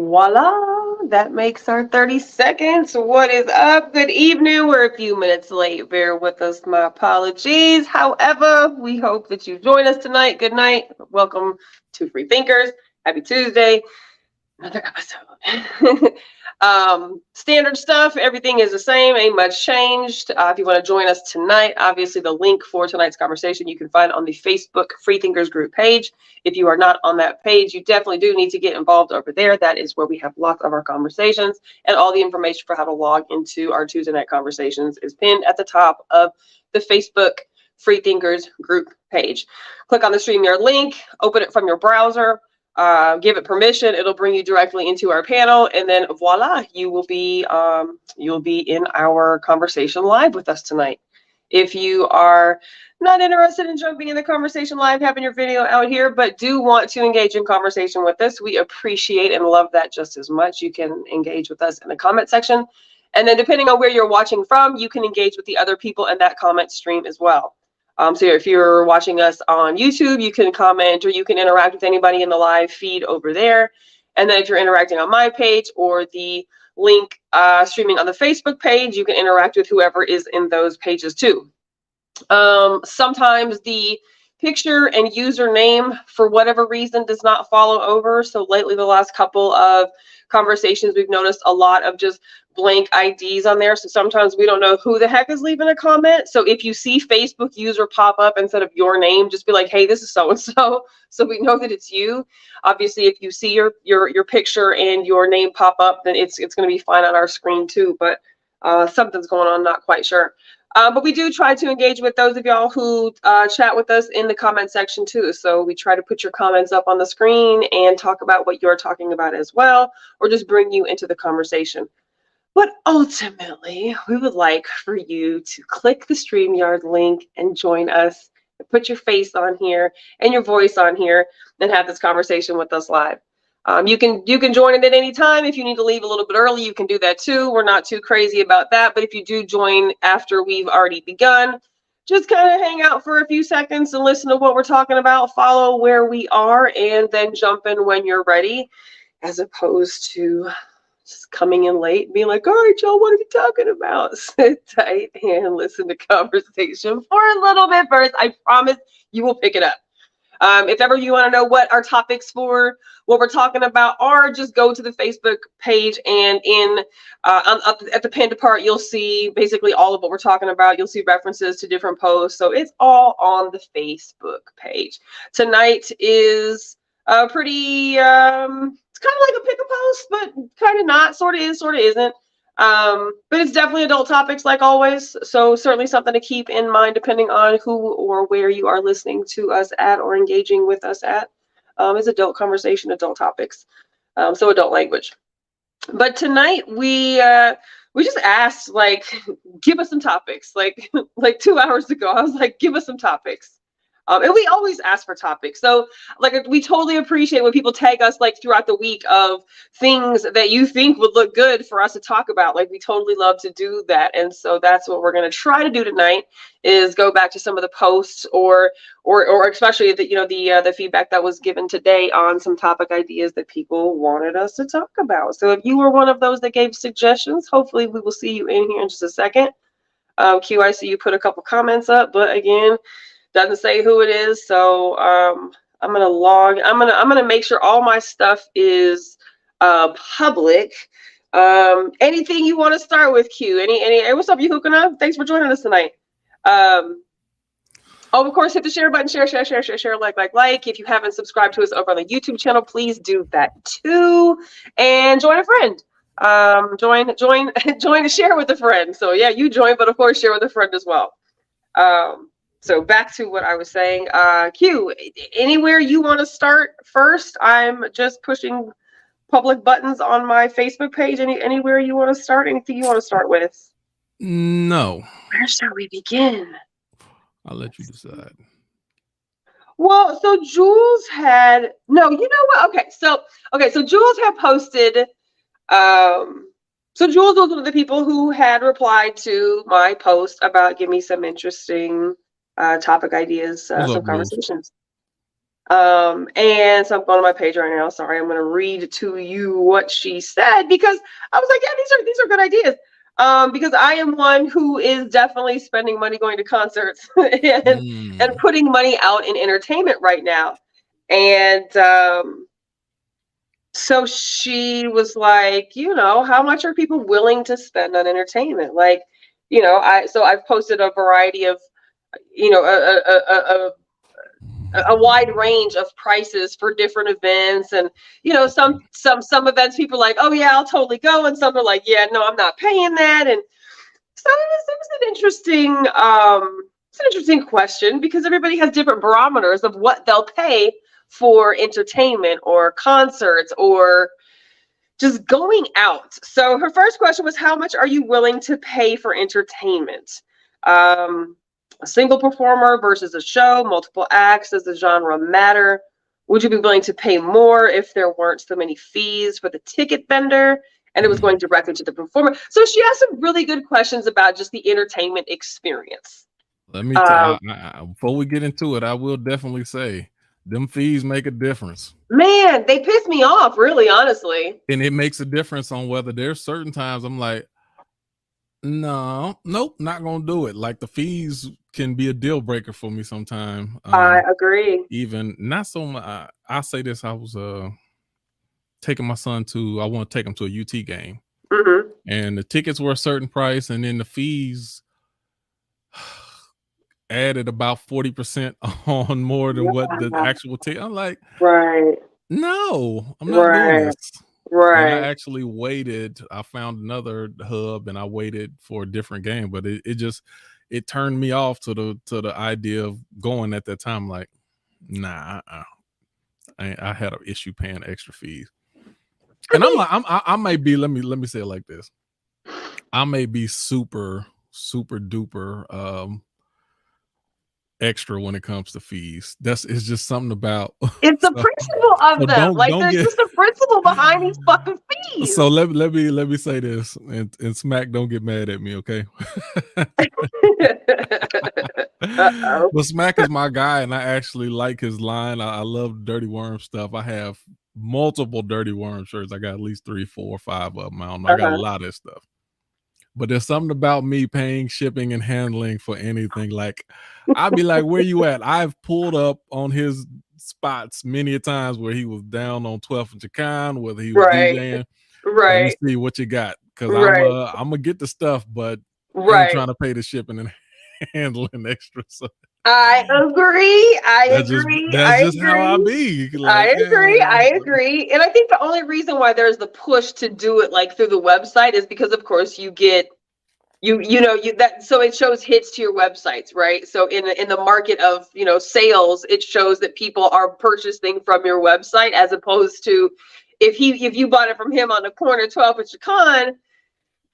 Voila, that makes our 30 seconds. What is up? Good evening. We're a few minutes late. Bear with us. My apologies. However, we hope that you join us tonight. Good night. Welcome to Free Thinkers. Happy Tuesday. Another episode. Standard stuff. Everything is the same. Ain't much changed. If you want to join us tonight, obviously the link for tonight's conversation you can find on the Facebook Free Thinkers group page. If you are not on that page, you definitely do need to get involved over there. That is where we have lots of our conversations, and all the information for how to log into our Tuesday night conversations is pinned at the top of the Facebook Free Thinkers group page. Click on the Streamyard link, open it from your browser. Give it permission. It'll bring you directly into our panel, and then voila, you'll be in our conversation live with us tonight. If you are not interested in jumping in the conversation live, having your video out here, but do want to engage in conversation with us, we appreciate and love that just as much. You can engage with us in the comment section, and then depending on where you're watching from, you can engage with the other people in that comment stream as well. So if you're watching us on YouTube, you can comment or you can interact with anybody in the live feed over there. And then if you're interacting on my page or the link streaming on the Facebook page, you can interact with whoever is in those pages too. Sometimes the picture and username, for whatever reason, does not follow over. So lately, the last couple of conversations, we've noticed a lot of just blank IDs on there. So sometimes we don't know who the heck is leaving a comment. So if you see Facebook user pop up instead of your name, just be like, hey, this is so-and-so. So we know that it's you. Obviously, if you see your picture and your name pop up, then it's going to be fine on our screen too. But something's going on, not quite sure. But we do try to engage with those of y'all who chat with us in the comment section too. So we try to put your comments up on the screen and talk about what you're talking about as well, or just bring you into the conversation. But ultimately, we would like for you to click the StreamYard link and join us, and put your face on here and your voice on here and have this conversation with us live. You can join it at any time. If you need to leave a little bit early, you can do that too. We're not too crazy about that. But if you do join after we've already begun, just kind of hang out for a few seconds and listen to what we're talking about, follow where we are, and then jump in when you're ready, as opposed to just coming in late and being like, all right, y'all, what are we talking about? Sit tight and listen to conversation for a little bit first. I promise you will pick it up. If ever you want to know what our topics for what we're talking about are, just go to the Facebook page, and up at the pinned part, you'll see basically all of what we're talking about. You'll see references to different posts. So it's all on the Facebook page. Tonight is pretty, it's kind of like a pick a post, but kind of not, sort of is, sort of isn't. But it's definitely adult topics like always. So certainly something to keep in mind depending on who or where you are listening to us at or engaging with us at. It's adult conversation, adult topics. So adult language. But tonight we just asked, like, give us some topics. Like 2 hours ago, I was like, give us some topics. And we always ask for topics. So like, we totally appreciate when people tag us like throughout the week of things that you think would look good for us to talk about. Like, we totally love to do that. And so that's what we're going to try to do tonight, is go back to some of the posts or especially the feedback that was given today on some topic ideas that people wanted us to talk about. So if you were one of those that gave suggestions, hopefully we will see you in here in just a second. Q, I see you put a couple comments up, but again, doesn't say who it is, so I'm gonna log. I'm gonna make sure all my stuff is public. Anything you want to start with, Q? Any? What's up, you Hukana? Thanks for joining us tonight. Oh, of course, hit the share button. Share, like. If you haven't subscribed to us over on the YouTube channel, please do that too, and join a friend. Join to share with a friend. So yeah, you join, but of course, share with a friend as well. So back to what I was saying, Q, anywhere you want to start first? I'm just pushing public buttons on my Facebook page. Anywhere you want to start? Anything you want to start with? No. Where shall we begin? I'll let you decide. Well, so Jules had, no, you know what? Okay, so Jules had posted, so Jules was one of the people who had replied to my post about give me some interesting topic ideas, some conversations. And so I'm going to my page right now. Sorry, I'm going to read to you what she said because I was like, yeah, these are good ideas. Because I am one who is definitely spending money going to concerts and putting money out in entertainment right now. And so she was like, you know, how much are people willing to spend on entertainment? Like, you know, I've posted a variety of, you know, a wide range of prices for different events. And, you know, some events people are like, oh yeah, I'll totally go. And some are like, yeah, no, I'm not paying that. And so it was an interesting question because everybody has different barometers of what they'll pay for entertainment or concerts or just going out. So her first question was, how much are you willing to pay for entertainment? A single performer versus a show, multiple acts, does the genre matter? Would you be willing to pay more if there weren't so many fees for the ticket vendor and it was going directly to the performer? So she asked some really good questions about just the entertainment experience. Let me tell you, before we get into it, I will definitely say them fees make a difference. Man, they piss me off, really, honestly. And it makes a difference on whether there's certain times I'm like, no, nope, not gonna do it. Like the fees can be a deal breaker for me sometime. I agree. Even not so much. I say this. I was taking my son I want to take him to a UT game, and the tickets were a certain price, and then the fees added about 40% on more than what the actual ticket. I'm like, right. No, I'm not doing this. Right. And I actually waited. I found another hub and I waited for a different game, but it turned me off to the idea of going at that time. Like, nah, I had an issue paying extra fees. And I'm like, I may be, let me say it like this. I may be super, super duper extra when it comes to fees. It's just something about it's the principle of them. Like there's just a principle behind these fucking fees. So let me say this, and Smack, don't get mad at me, okay? But Smack is my guy, and I actually like his line. I love Dirty Worm stuff. I have multiple Dirty Worm shirts. I got at least 3, 4, 5 of them. I got a lot of this stuff. But there's something about me paying shipping and handling for anything. Like, I'd be like, where you at? I've pulled up on his spots many a times where he was down on 12th and Chicane, whether he was DJing. Right. Let me see what you got. Because I'm going to get the stuff, but I ain't trying to pay the shipping and handling extra. So I agree. That's just how I be. Like, I agree. And I think the only reason why there's the push to do it like through the website is because, of course, you get so it shows hits to your websites, right? So in the market of sales, it shows that people are purchasing from your website as opposed to if you bought it from him on the corner 12th and Chicane.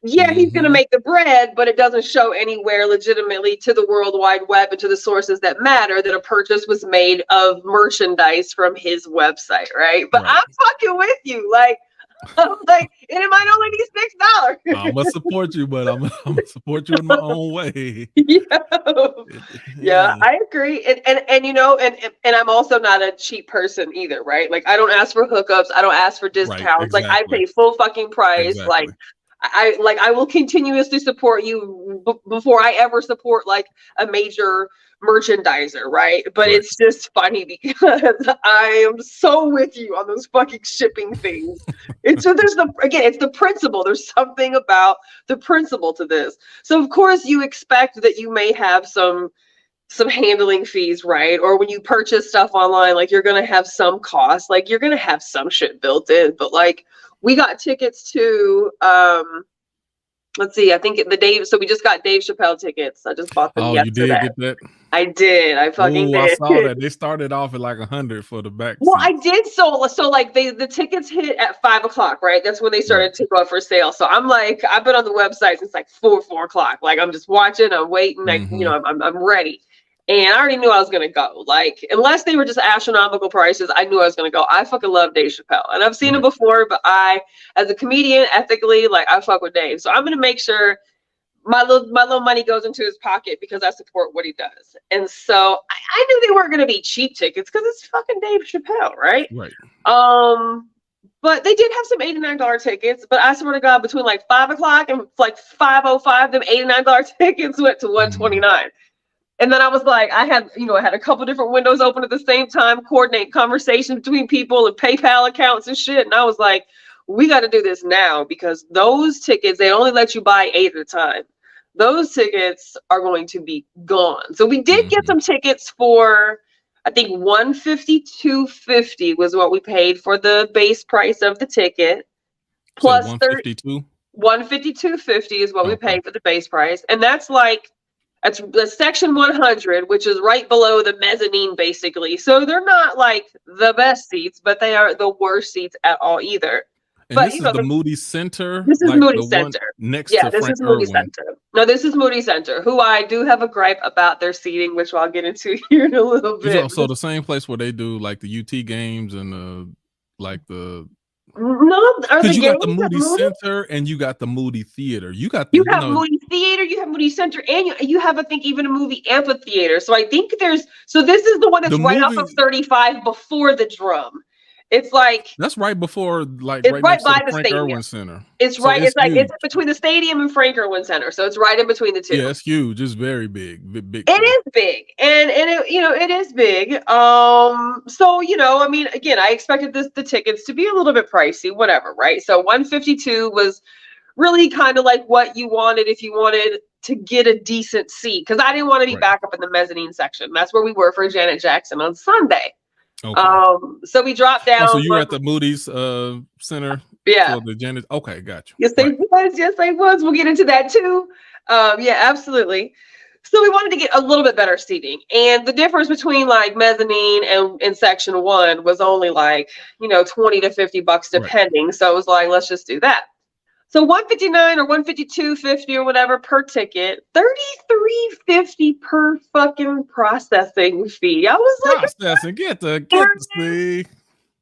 Yeah, he's going to make the bread, but it doesn't show anywhere legitimately to the World Wide Web and to the sources that matter that a purchase was made of merchandise from his website, right? But I'm fucking with you. Like, and it might only be $6. I'm going to support you, but I'm going to support you in my own way. Yeah, I agree. And I'm also not a cheap person either, right? Like, I don't ask for hookups. I don't ask for discounts. Right, exactly. Like, I pay full fucking price. Exactly. I will continuously support you before I ever support like a major merchandiser, right? But it's just funny because I am so with you on those fucking shipping things. It's the principle. There's something about the principle to this. So of course you expect that you may have some handling fees, right? Or when you purchase stuff online, like you're gonna have some cost, like you're gonna have some shit built in. But like we got tickets to let's see, I think so we just got Dave Chappelle tickets. I just bought them yesterday. You did get that? I did. I fucking did. I saw that. They started off at like 100 for the back. Well, I did so like the tickets hit at 5 o'clock, right? That's when they started to go up for sale. So I'm like, I've been on the website since like 4 o'clock. Like I'm just watching, I'm waiting, I'm ready. And I already knew I was going to go. Like, unless they were just astronomical prices, I knew I was going to go. I fucking love Dave Chappelle. And I've seen him before, but as a comedian, ethically, like, I fuck with Dave. So I'm going to make sure my little money goes into his pocket because I support what he does. And so I knew they weren't going to be cheap tickets because it's fucking Dave Chappelle, right? Right. But they did have some $89 tickets. But I swear to God, between like 5 o'clock and like 5:05, them $89 tickets went to $129. And then I was like, I had a couple different windows open at the same time, coordinate conversations between people and PayPal accounts and shit. And I was like, we got to do this now because those tickets, they only let you buy 8 at a time. Those tickets are going to be gone. So we did get some tickets for, I think $152.50 was what we paid for the base price of the ticket. Plus so $152? $152.50 is what we paid for the base price. And that's like, that's the section 100, which is right below the mezzanine, basically. So they're not like the best seats, but they are the worst seats at all either. And but this is the Moody Center? This is Moody Center. Next to this Frank is Moody Irwin. Center. No, this is Moody Center, who I do have a gripe about their seating, which I'll get into here in a little bit. So the same place where they do like the UT games and like the... No, because you got the Moody Center and you got the Moody Theater. You have Moody Theater, you have Moody Center, and you have, I think, even a movie amphitheater. So I think this is the one that's right off of 35 before the Drum. It's like that's right before, like it's right right next by to the the Frank stadium. Irwin Center. It's right. It's like it's between the stadium and Frank Irwin Center, so it's right in between the two. Yeah, it's huge. It's very big. Big. It is big, and it it is big. So I mean, again, I expected the tickets to be a little bit pricey, whatever, right? So $152 was really kind of like what you wanted if you wanted to get a decent seat, because I didn't want to be back up in the mezzanine section. That's where we were for Janet Jackson on Sunday. Okay. So we dropped down. So you were at the Moody's Center? Yeah. The Janet. Okay, got you. Yes, they was. Yes, they was. We'll get into that too. Yeah, absolutely. So we wanted to get a little bit better seating, and the difference between like mezzanine and section 1 was only like $20 to $50 depending. So it was like, let's just do that. So $159 or $152.50 or whatever per ticket, $33.50 per fucking processing fee. I was like, processing, get the fee.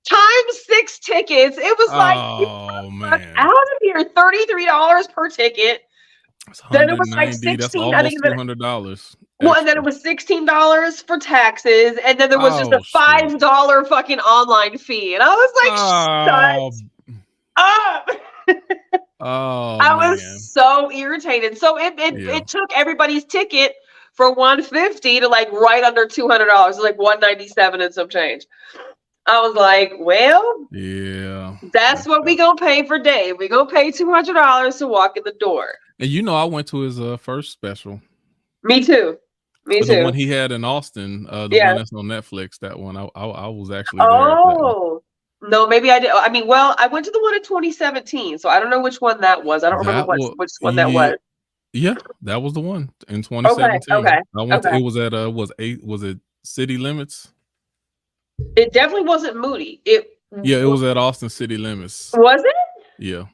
Times 6 tickets. It was like, oh man, out of here, $33 per ticket. Then it was like $16. That's almost $200. Well, and then it was $16 for taxes, and then there was just a $5 fucking online fee, and I was like, shut up. I was so irritated. So it took everybody's ticket for $150 to like right under $200, like $197 and some change. I was like, well, yeah, that's what we gonna pay for Dave. We gonna pay $200 to walk in the door. And I went to his first special. Me too. The one he had in Austin, the one that's on Netflix. That one, I was actually there. Oh. No, maybe I did. I mean, well, I went to the one in 2017, so I don't know which one that was. I don't remember which one that was. Yeah, that was the one in 2017. Okay. I went to, it was at was it City Limits? It definitely wasn't Moody. It was at Austin City Limits. Was it? Yeah.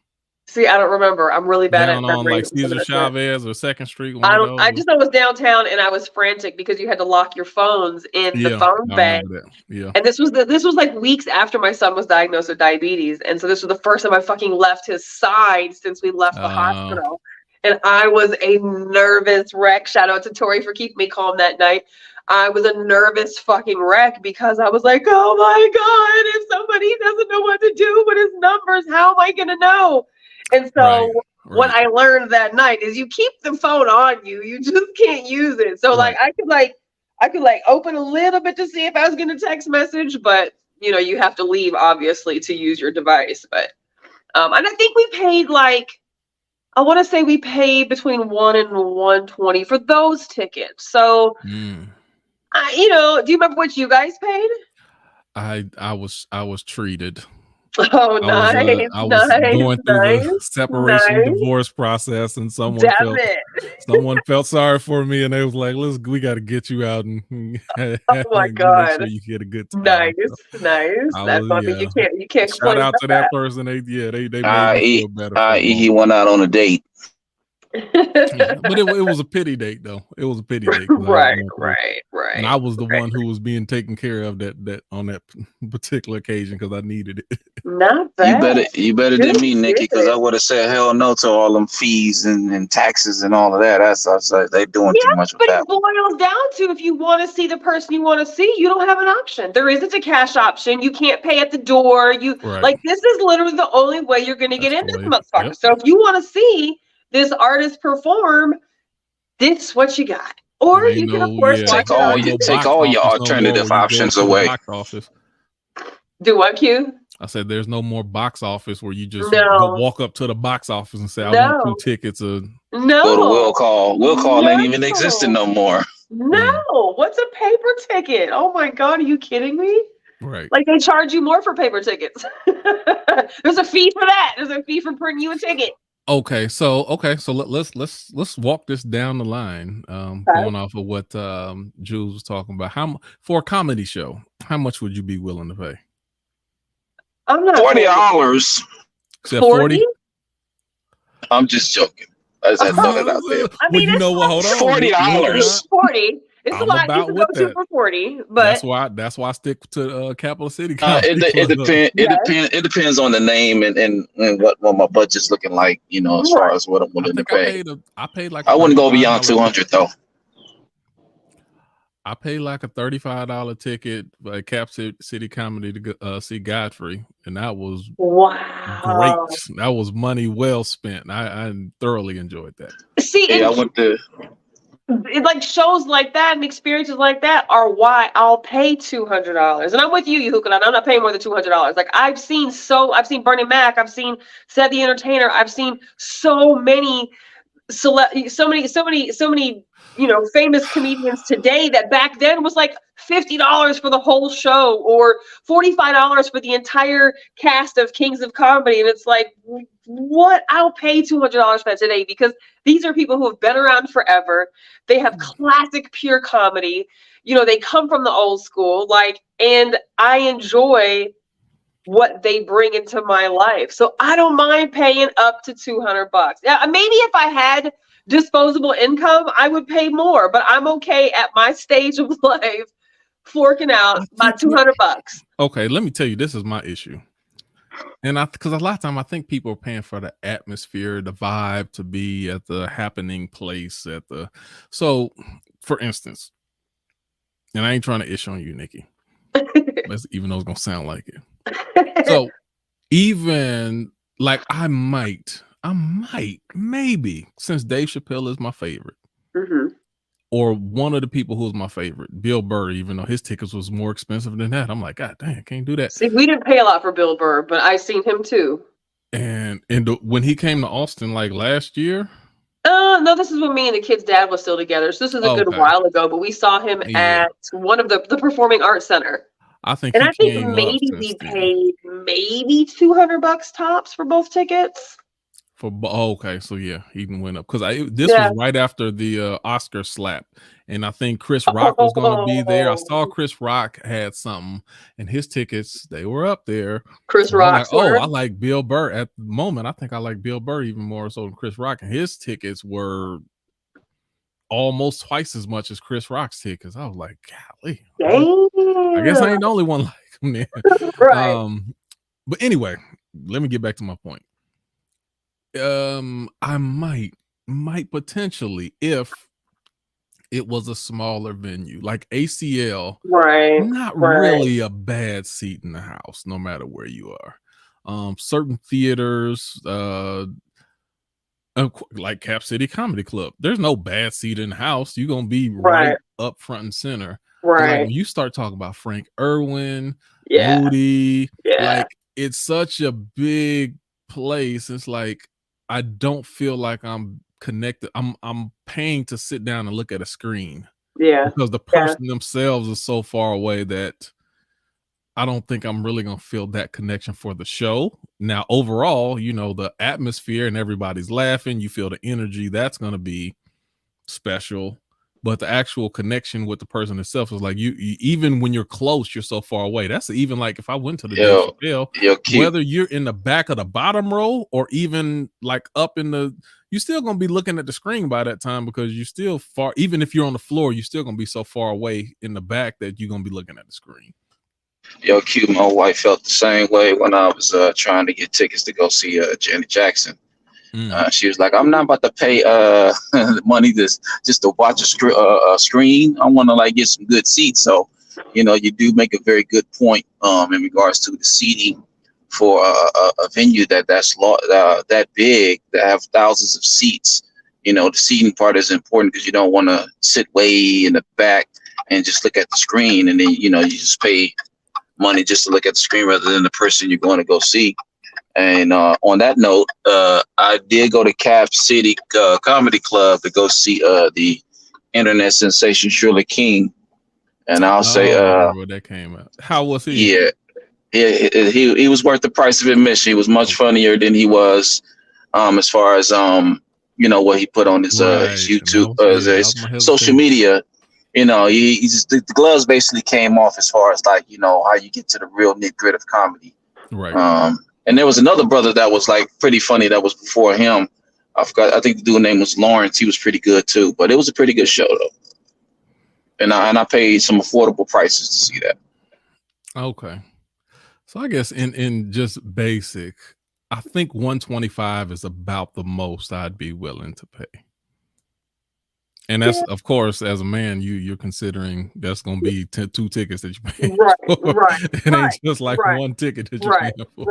See, I don't remember. I'm really bad down at on like Cesar Chavez or 2nd Street. I just know it was downtown, and I was frantic because you had to lock your phones in the phone bag. Yeah. And this was like weeks after my son was diagnosed with diabetes, and so this was the first time I fucking left his side since we left the hospital. And I was a nervous wreck. Shout out to Tori for keeping me calm that night. I was a nervous fucking wreck because I was like, oh my God, if somebody doesn't know what to do with his numbers, how am I going to know? And so what I learned that night is you keep the phone on you. You just can't use it. So like I could open a little bit to see if I was going to text message, but you have to leave obviously to use your device. But and I think we paid I want to say we paid between $1 and $120 for those tickets. So do you remember what you guys paid? I was treated. Oh, nice. I was going through the separation divorce process, and someone felt sorry for me, and they was like, we got to get you out and oh my God, make sure you get a good time. Nice. That's funny. You can't shout out to that person. They made me feel better. He went out on a date. Yeah, but it was a pity date though. It was a pity date because I was Right, going through, right, and right, I was the right. one who was being taken care of that on that particular occasion because I needed it. Not You bad. better Good, than me, Nikki, because I good. would have said hell no to all them fees and taxes and all of that. That's like they doing too Yeah, much with but that. it boils down to if you want to see the person you want to see, you don't have an option. There isn't a cash option. You can't pay at the door. You Right. like this is literally the only way you're going to get That's into the the way. motherfucker. Yep. So if you want to see this artist perform, this what you got. Or And you can of course watch Take it on box all your office no more alternative where you go options to the away. box office. Do what, Q? I said there's no more box office where you just go No. walk up to the box office and say, I want 2 No. tickets. Go to will call. Will call ain't even existing no more. No. What's a paper ticket? Oh my God, are you kidding me? Right. Like they charge you more for paper tickets. There's a fee for that. There's a fee for printing you a ticket. Okay, so let's walk this down the line. Going off of what Jules was talking about. For a comedy show, how much would you be willing to pay? I'm not $40. 40? I'm just joking. I said throw it out there. I mean, you know what? Hold on. $40. 40. It's I'm a lot. about You can with go to that. for 40, but That's why I stick to Capital City. It depends on the name and what my budget's looking like. You know, as far as what I'm willing to pay. I paid like I wouldn't go beyond 200 though. I paid like a $35 ticket at Cap City Comedy to see Godfrey, and that was great. That was money well spent. I thoroughly enjoyed that. See, I went to like shows like that and experiences like that are why I'll pay $200. And I'm with you, Yuhuka. I'm not paying more than $200. Like I've seen Bernie Mac, I've seen Seth the Entertainer, I've seen so many famous comedians today that back then was like $50 for the whole show or $45 for the entire cast of Kings of Comedy. And it's like, what? I'll pay $200 for that today because these are people who have been around forever. They have classic pure comedy. They come from the old school, and I enjoy what they bring into my life. So I don't mind paying up to $200. Yeah, maybe if I had disposable income, I would pay more, but I'm okay at my stage of life forking out my $200. Okay, let me tell you, this is my issue. And because a lot of time I think people are paying for the atmosphere, the vibe, to be at the happening place so for instance, and I ain't trying to ish on you, Nikki, even though it's gonna sound like it. So even like I might, maybe, since Dave Chappelle is my favorite, or one of the people who's my favorite, Bill Burr, even though his tickets was more expensive than that, I'm like, God dang, can't do that. See, we didn't pay a lot for Bill Burr, but I seen him too. And when he came to Austin like last year. No, this is when me and the kid's dad was still together. So this is a good while ago, but we saw him at one of the Performing Arts Center. I think maybe we paid maybe $200 tops for both tickets. Okay, so yeah, he even went up because this was right after the Oscar slap, and I think Chris Rock was going to be there. I saw Chris Rock had something, and his tickets, they were up there. Chris Rock. I like Bill Burr at the moment. I think I like Bill Burr even more so than Chris Rock, and his tickets were almost twice as much as Chris Rock's tickets. I was like, golly, I guess I ain't the only one like him then. Right. But anyway, let me get back to my point. I might potentially, if it was a smaller venue like ACL, not really a bad seat in the house, no matter where you are. Certain theaters, like Cap City Comedy Club, there's no bad seat in the house. You're gonna be right up front and center. Like when you start talking about Frank Irwin, Moody, like it's such a big place. It's like I don't feel like I'm connected. I'm paying to sit down and look at a screen. Yeah. Because the person themselves is so far away that I don't think I'm really gonna feel that connection for the show. Now, overall, the atmosphere and everybody's laughing, you feel the energy, that's gonna be special. But the actual connection with the person itself is like you even when you're close, you're so far away. That's even like if I went to the Dave Chappelle, whether you're in the back of the bottom row or even like up in the you're still gonna be looking at the screen by that time because you're still far. Even if you're on the floor, you're still gonna be so far away in the back that you're gonna be looking at the screen. Yo, Q, my wife felt the same way when I was trying to get tickets to go see Janet Jackson. She was like, "I'm not about to pay money just to watch a screen. I want to like get some good seats." So, you know, you do make a very good point in regards to the seating for a venue that's that big, that have thousands of seats. You know, the seating part is important because you don't want to sit way in the back and just look at the screen, and then you know you just pay money just to look at the screen rather than the person you're going to go see. And on that note, I did go to Cap City Comedy Club to go see the internet sensation Shirley King, and I'll say, where that came out. How was he? Yeah, he was worth the price of admission. He was much funnier than he was as far as you know what he put on his YouTube, his social media. You know, he just the gloves basically came off as far as like, you know, how you get to the real nit grit of comedy. Right. And there was another brother that was like pretty funny that was before him. I forgot. I think the dude's name was Lawrence. He was pretty good too, but it was a pretty good show though. And I paid some affordable prices to see that. Okay. So I guess in just basic, I think 125 is about the most I'd be willing to pay. And that's, of course, as a man, you're considering that's going to be 2 tickets that you pay. Right. It ain't just like one ticket that you're paying for.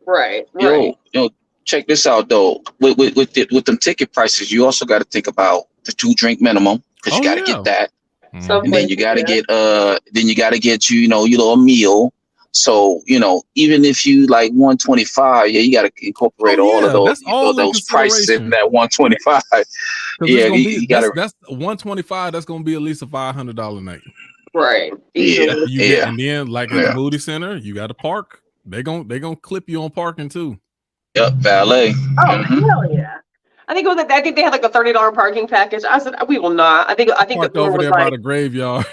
Right. Yo, check this out though. With them ticket prices, you also got to think about the 2 drink minimum because you got to get that, and then you got to get you know your little meal. So, you know, even if you like 125, you got to incorporate all of those prices in that 125. Yeah, you got to. That's 125. That's going to be at least a $500 night. Right. Yeah. And then, like at the Moody Center, you got to park. They gonna clip you on parking too. Yep, valet. Oh, hell yeah. I think they had like a $30 parking package. I said we will not. I think parked the over there was by the graveyard.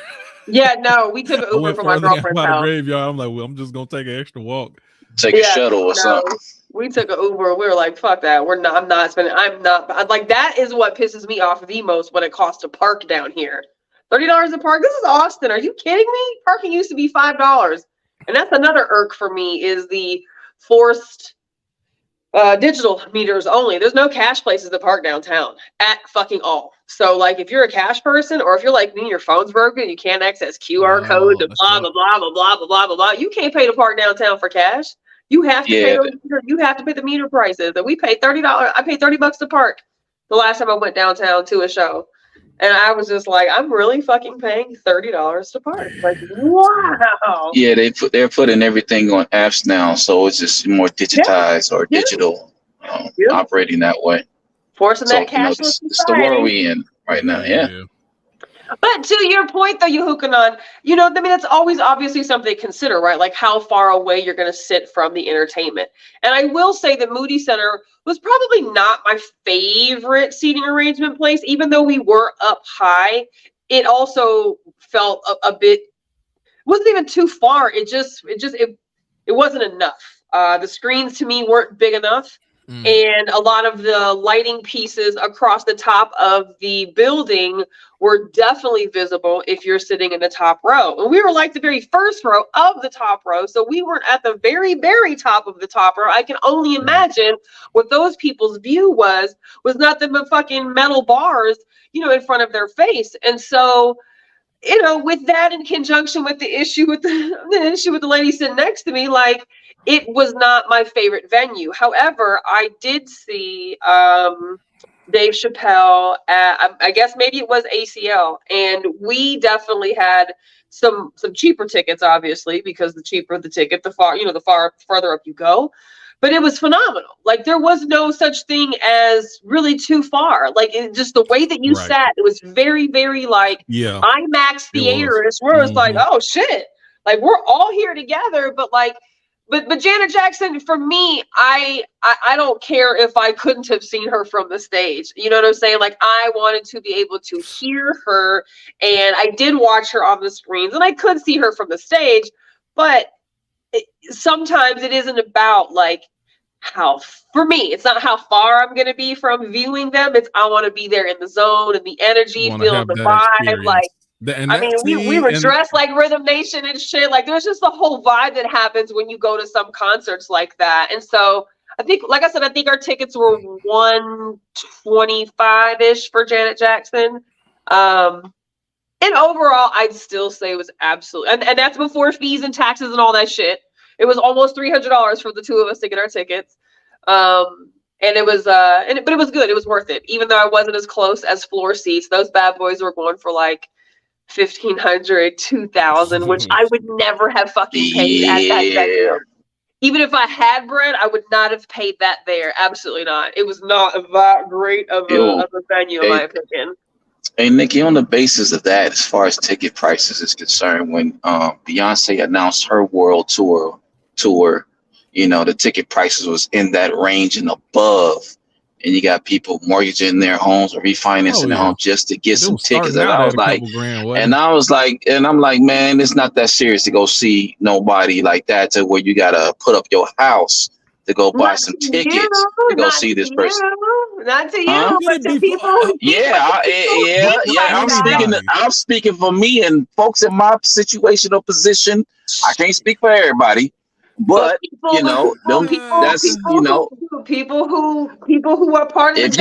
Yeah, no, we took an Uber from my girlfriend's house. The graveyard. I'm like, well, I'm just gonna take an extra walk. Take a shuttle or something. We took an Uber. We were like, fuck that. I'm not spending. Like, that is what pisses me off the most when it costs to park down here. $30 a park. This is Austin. Are you kidding me? Parking used to be $5. And that's another irk for me is the forced digital meters only. There's no cash places to park downtown at fucking all. So like if you're a cash person or if you're like me, your phone's broken, you can't access QR codes and blah, blah, blah, blah, blah, blah, blah, blah, blah. You can't pay to park downtown for cash. You have to pay you have to pay the meter prices. And we paid $30. I paid $30 to park the last time I went downtown to a show. And I was just like, I'm really fucking paying $30 to park. Like, wow. Yeah, they're putting everything on apps now, so it's just more digitized or digital operating that way. Forcing that cashless society. It's the world we in right now, yeah. But to your point, though, Yehukanan, you know, I mean, that's always obviously something to consider, right? Like how far away you're going to sit from the entertainment. And I will say the Moody Center was probably not my favorite seating arrangement place, even though we were up high. It also felt a bit, wasn't even too far. It wasn't enough. The screens to me weren't big enough. And a lot of the lighting pieces across the top of the building were definitely visible if you're sitting in the top row. And we were like the very first row of the top row. So we weren't at the very, very top of the top row. I can only imagine what those people's view was nothing but fucking metal bars, you know, in front of their face. And so, you know, with that in conjunction with the issue with the lady sitting next to me, like, it was not my favorite venue. However, I did see Dave Chappelle at, I guess maybe it was ACL, and we definitely had some cheaper tickets, obviously, because the cheaper the ticket, the farther up you go. But it was phenomenal. Like, there was no such thing as really too far. Like, it just the way that you sat, it was very, very like IMAX theaters where it's like, oh shit, like we're all here together, but like. But Janet Jackson, for me, I don't care if I couldn't have seen her from the stage. You know what I'm saying? Like, I wanted to be able to hear her, and I did watch her on the screens, and I could see her from the stage. But sometimes it isn't about like for me, it's not how far I'm going to be from viewing them. It's I want to be there in the zone and the energy, feeling the vibe. Like, I mean, we were dressed like Rhythm Nation and shit. Like, there's just the whole vibe that happens when you go to some concerts like that. And so I think, like I said, I think our tickets were $125-ish for Janet Jackson. And overall, I'd still say it was absolutely, and that's before fees and taxes and all that shit. It was almost $300 for the two of us to get our tickets. And it was, but it was good. It was worth it. Even though I wasn't as close as floor seats, those bad boys were going for like $1,500, $2,000, which I would never have fucking paid at that venue. Even if I had bread, I would not have paid that there. Absolutely not. It was not that great of a venue, in my opinion. Hey, Nikki, on the basis of that, as far as ticket prices is concerned, when Beyonce announced her world tour, you know, the ticket prices was in that range and above. And you got people mortgaging their homes or refinancing their homes just to get some tickets. And I was like, I'm like, man, it's not that serious to go see nobody like that, to where you gotta put up your house to go buy some tickets to go see this person. Not to you, but to people. I'm speaking for me and folks in my situation or position. I can't speak for everybody, but people, you know, people who are part of if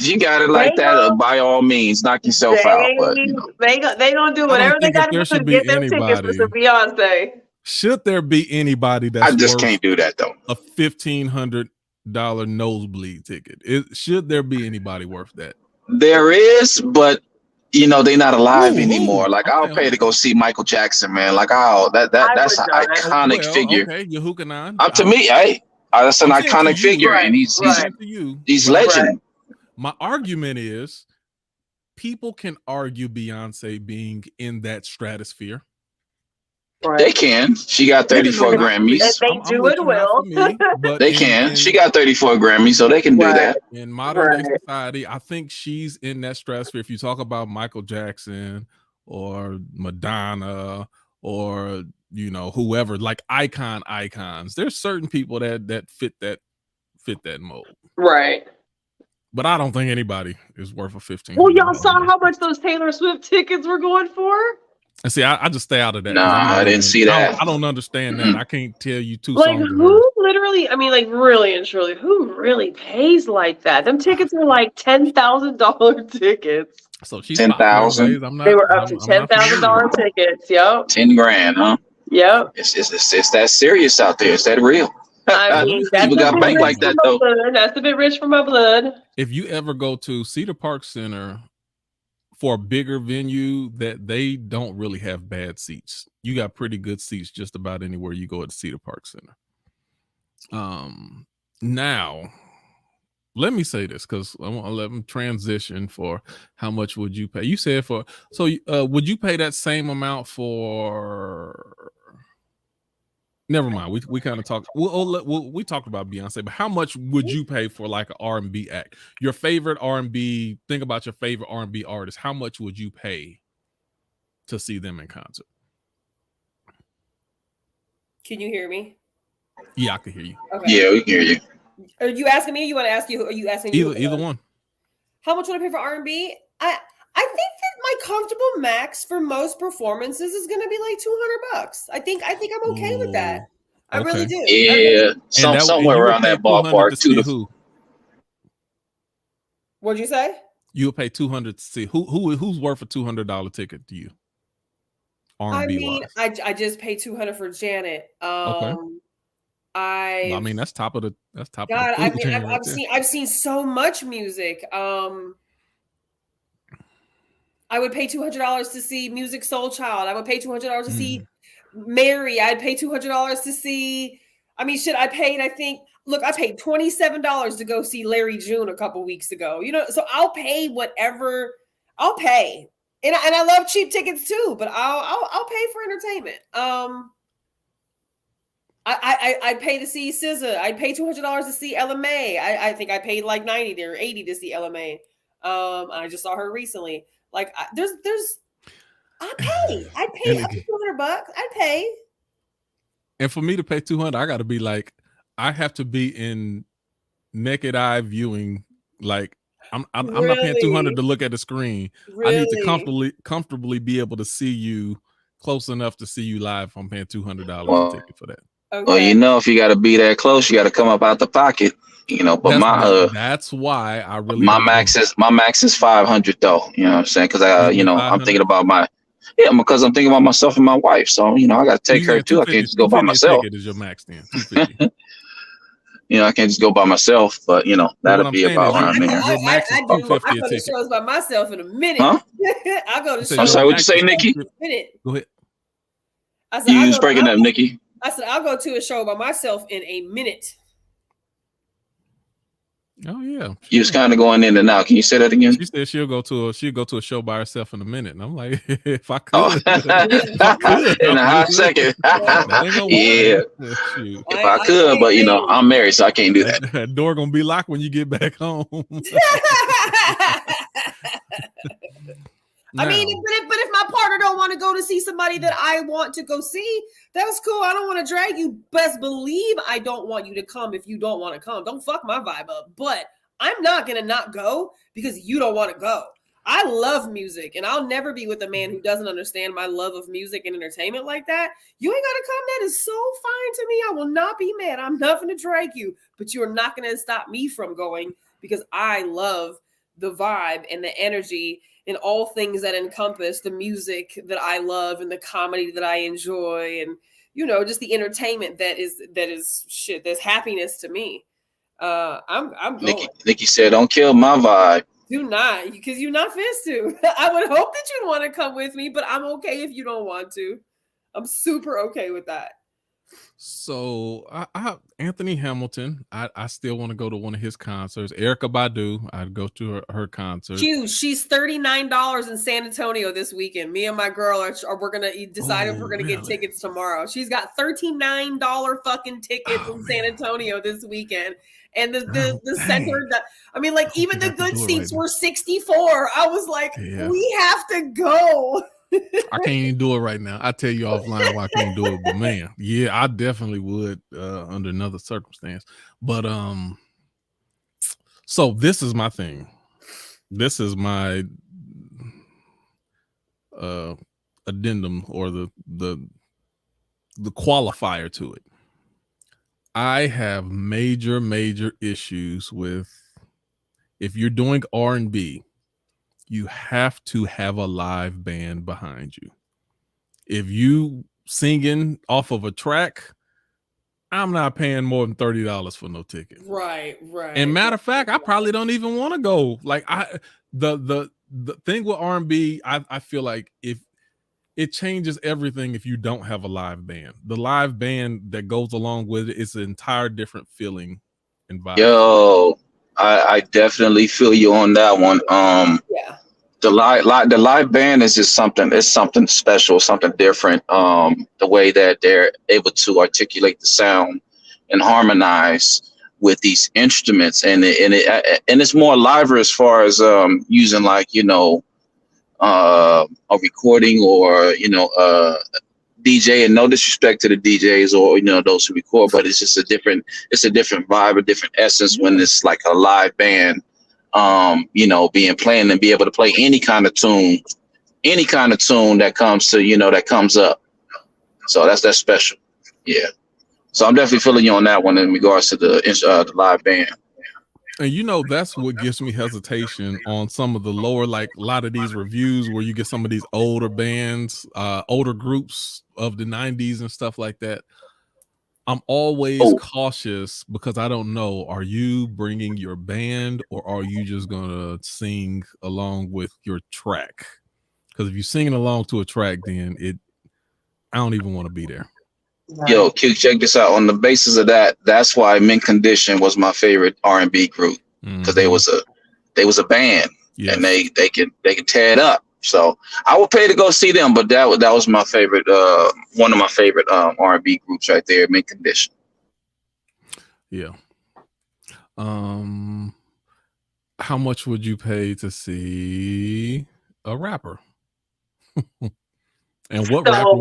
you got it like that, by all means, knock yourself out. But you know, they gonna do whatever they got to do to get them tickets for some Beyonce. Should there be anybody that's I just can't do that though? A $1,500 nosebleed ticket. Should there be anybody worth that? There is, but you know they're not alive anymore. Like I'll pay to go see Michael Jackson, man. Like that's an iconic figure. Okay, Yehukanan. To me, that's an iconic figure, and he's legend. Right. My argument is, people can argue Beyonce being in that stratosphere. Right. They can. She got 34 Grammys. They do it well. They can. She got 34 Grammys, so they can do that. In modern day society, I think she's in that stratosphere. If you talk about Michael Jackson or Madonna or, you know, whoever, like icons, there's certain people that fit that mold. Right. But I don't think anybody is worth a $1,500. Well, y'all saw how much those Taylor Swift tickets were going for? And see, I just stay out of that. Nah, I didn't see that. I don't understand that. I can't tell you two like songs. Who literally? I mean, like really and truly, who really pays like that? Them tickets are like $10,000 tickets. So she's 10,000. They were up to $10,000 tickets. Yep. 10 grand, huh? Yep. It's that serious out there. It's that real. I mean, people got bank like that though. That's a bit rich for my blood. If you ever go to Cedar Park Center for a bigger venue, that they don't really have bad seats. You got pretty good seats just about anywhere you go at Cedar Park Center. Now, let me say this because I want to let them transition for how much would you pay? You said would you pay that same amount for? Never mind. We kind of talked. We talked about Beyonce, but how much would you pay for like an R&B act? Your favorite R&B. Think about your favorite R&B artist. How much would you pay to see them in concert? Can you hear me? Yeah, I can hear you. Okay. Yeah, we can hear you. Are you asking me? Or you want to ask you? Are you asking either one? How much would I pay for R&B? I think that my comfortable max for most performances is going to be like $200. I think I'm okay with that. I really do. Yeah, somewhere around that ballpark. What'd you say? You'll pay $200 to see who's worth a $200 ticket to you. R&B I mean, wise. I just paid $200 for Janet. Okay. I mean, that's top of the God, I mean, I've seen so much music. I would pay $200 to see Music Soul Child. I would pay $200 to see Mary. I'd pay $200 to see. I mean, shit. I paid $27 to go see Larry June a couple weeks ago. You know, so I'll pay whatever. I'll pay, and I love cheap tickets too. But I'll pay for entertainment. I pay to see SZA. I pay $200 to see Ella Mai. I think I paid like $90 or $80 to see Ella Mai. I just saw her recently. Like there's I pay up to $200. I pay. And for me to pay $200, I got to be like, I have to be in naked eye viewing. Like I'm Really? not paying $200 to look at the screen. Really? I need to comfortably be able to see you close enough to see you live. I'm paying $200 a ticket for that. Okay. Well, you know, if you got to be that close, you got to come up out the pocket. You know, but that's why I really my max is 500 though. You know what I'm saying? Because I'm thinking about because I'm thinking about myself and my wife. So I got to take her too. I can't just go by myself. Is your max then? 250. I can't just go by myself. But that'll be about around there. Your max is 250 I go to shows by myself in a minute. Huh? I go to shows. I'm sorry. What'd you say, Nikki? Go ahead. I said, you was breaking up, Nikki. I said I'll go to a show by myself in a minute. Oh yeah, you was kind of going in and out. Can you say that again? She said she'll go to a show by herself in a minute, and I'm like, if I could, in a hot second, yeah. If I could, but I'm married, so I can't do that. That door gonna be locked when you get back home. I mean, but if my partner don't want to go to see somebody that I want to go see, that's cool. I don't want to drag you. Best believe I don't want you to come if you don't want to come. Don't fuck my vibe up. But I'm not going to not go because you don't want to go. I love music, and I'll never be with a man who doesn't understand my love of music and entertainment like that. You ain't got to come. That is so fine to me. I will not be mad. I'm not going to drag you, but you're not going to stop me from going because I love the vibe and the energy and all things that encompass the music that I love and the comedy that I enjoy and, just the entertainment that is shit. There's happiness to me. I'm going. Nikki said, don't kill my vibe. Do not, because you're not fist to. I would hope that you'd want to come with me, but I'm okay if you don't want to. I'm super okay with that. So I Anthony Hamilton, I still want to go to one of his concerts. Erykah Badu, I'd go to her concert. She's $39 in San Antonio this weekend. Me and my girl we're gonna decide if we're gonna get tickets tomorrow. She's got $39 fucking tickets in San Antonio this weekend. And the center that even the good seats were 64. I was like, we have to go. I can't even do it right now. I tell you offline why I can't do it, but man, I definitely would under another circumstance. But so this is my thing. This is my addendum or the qualifier to it. I have major issues with if you're doing R&B. You have to have a live band behind you. If you singing off of a track, I'm not paying more than $30 for no ticket. Right. And matter of fact, I probably don't even want to go. Like the thing with R&B, I feel like if it changes everything if you don't have a live band. The live band that goes along with it is an entire different feeling and vibe. Yo, I definitely feel you on that one. Yeah. The live band is just something. It's something special, something different. The way that they're able to articulate the sound and harmonize with these instruments, and it's more liver as far as using a recording or DJ. And no disrespect to the DJs or those who record, but it's just a different vibe, a different essence when it's like a live band. Being playing and be able to play any kind of tune that comes to, that comes up. So that's special. Yeah. So I'm definitely feeling you on that one in regards to the live band. And that's what gives me hesitation on some of the lower, like a lot of these reviews where you get some of these older bands, older groups of the 90s and stuff like that. I'm always cautious because I don't know, are you bringing your band or are you just going to sing along with your track? Because if you're singing along to a track, then I don't even want to be there. Yo, Q, check this out. On the basis of that, that's why Mint Condition was my favorite R&B group, because they was a band, and they can tear it up. So I would pay to go see them, but that was my favorite, one of my favorite R&B groups right there, Mint Condition. Yeah. How much would you pay to see a rapper? And what rapper would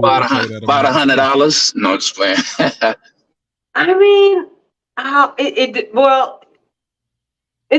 about $100? No, just playing. I mean, Well, it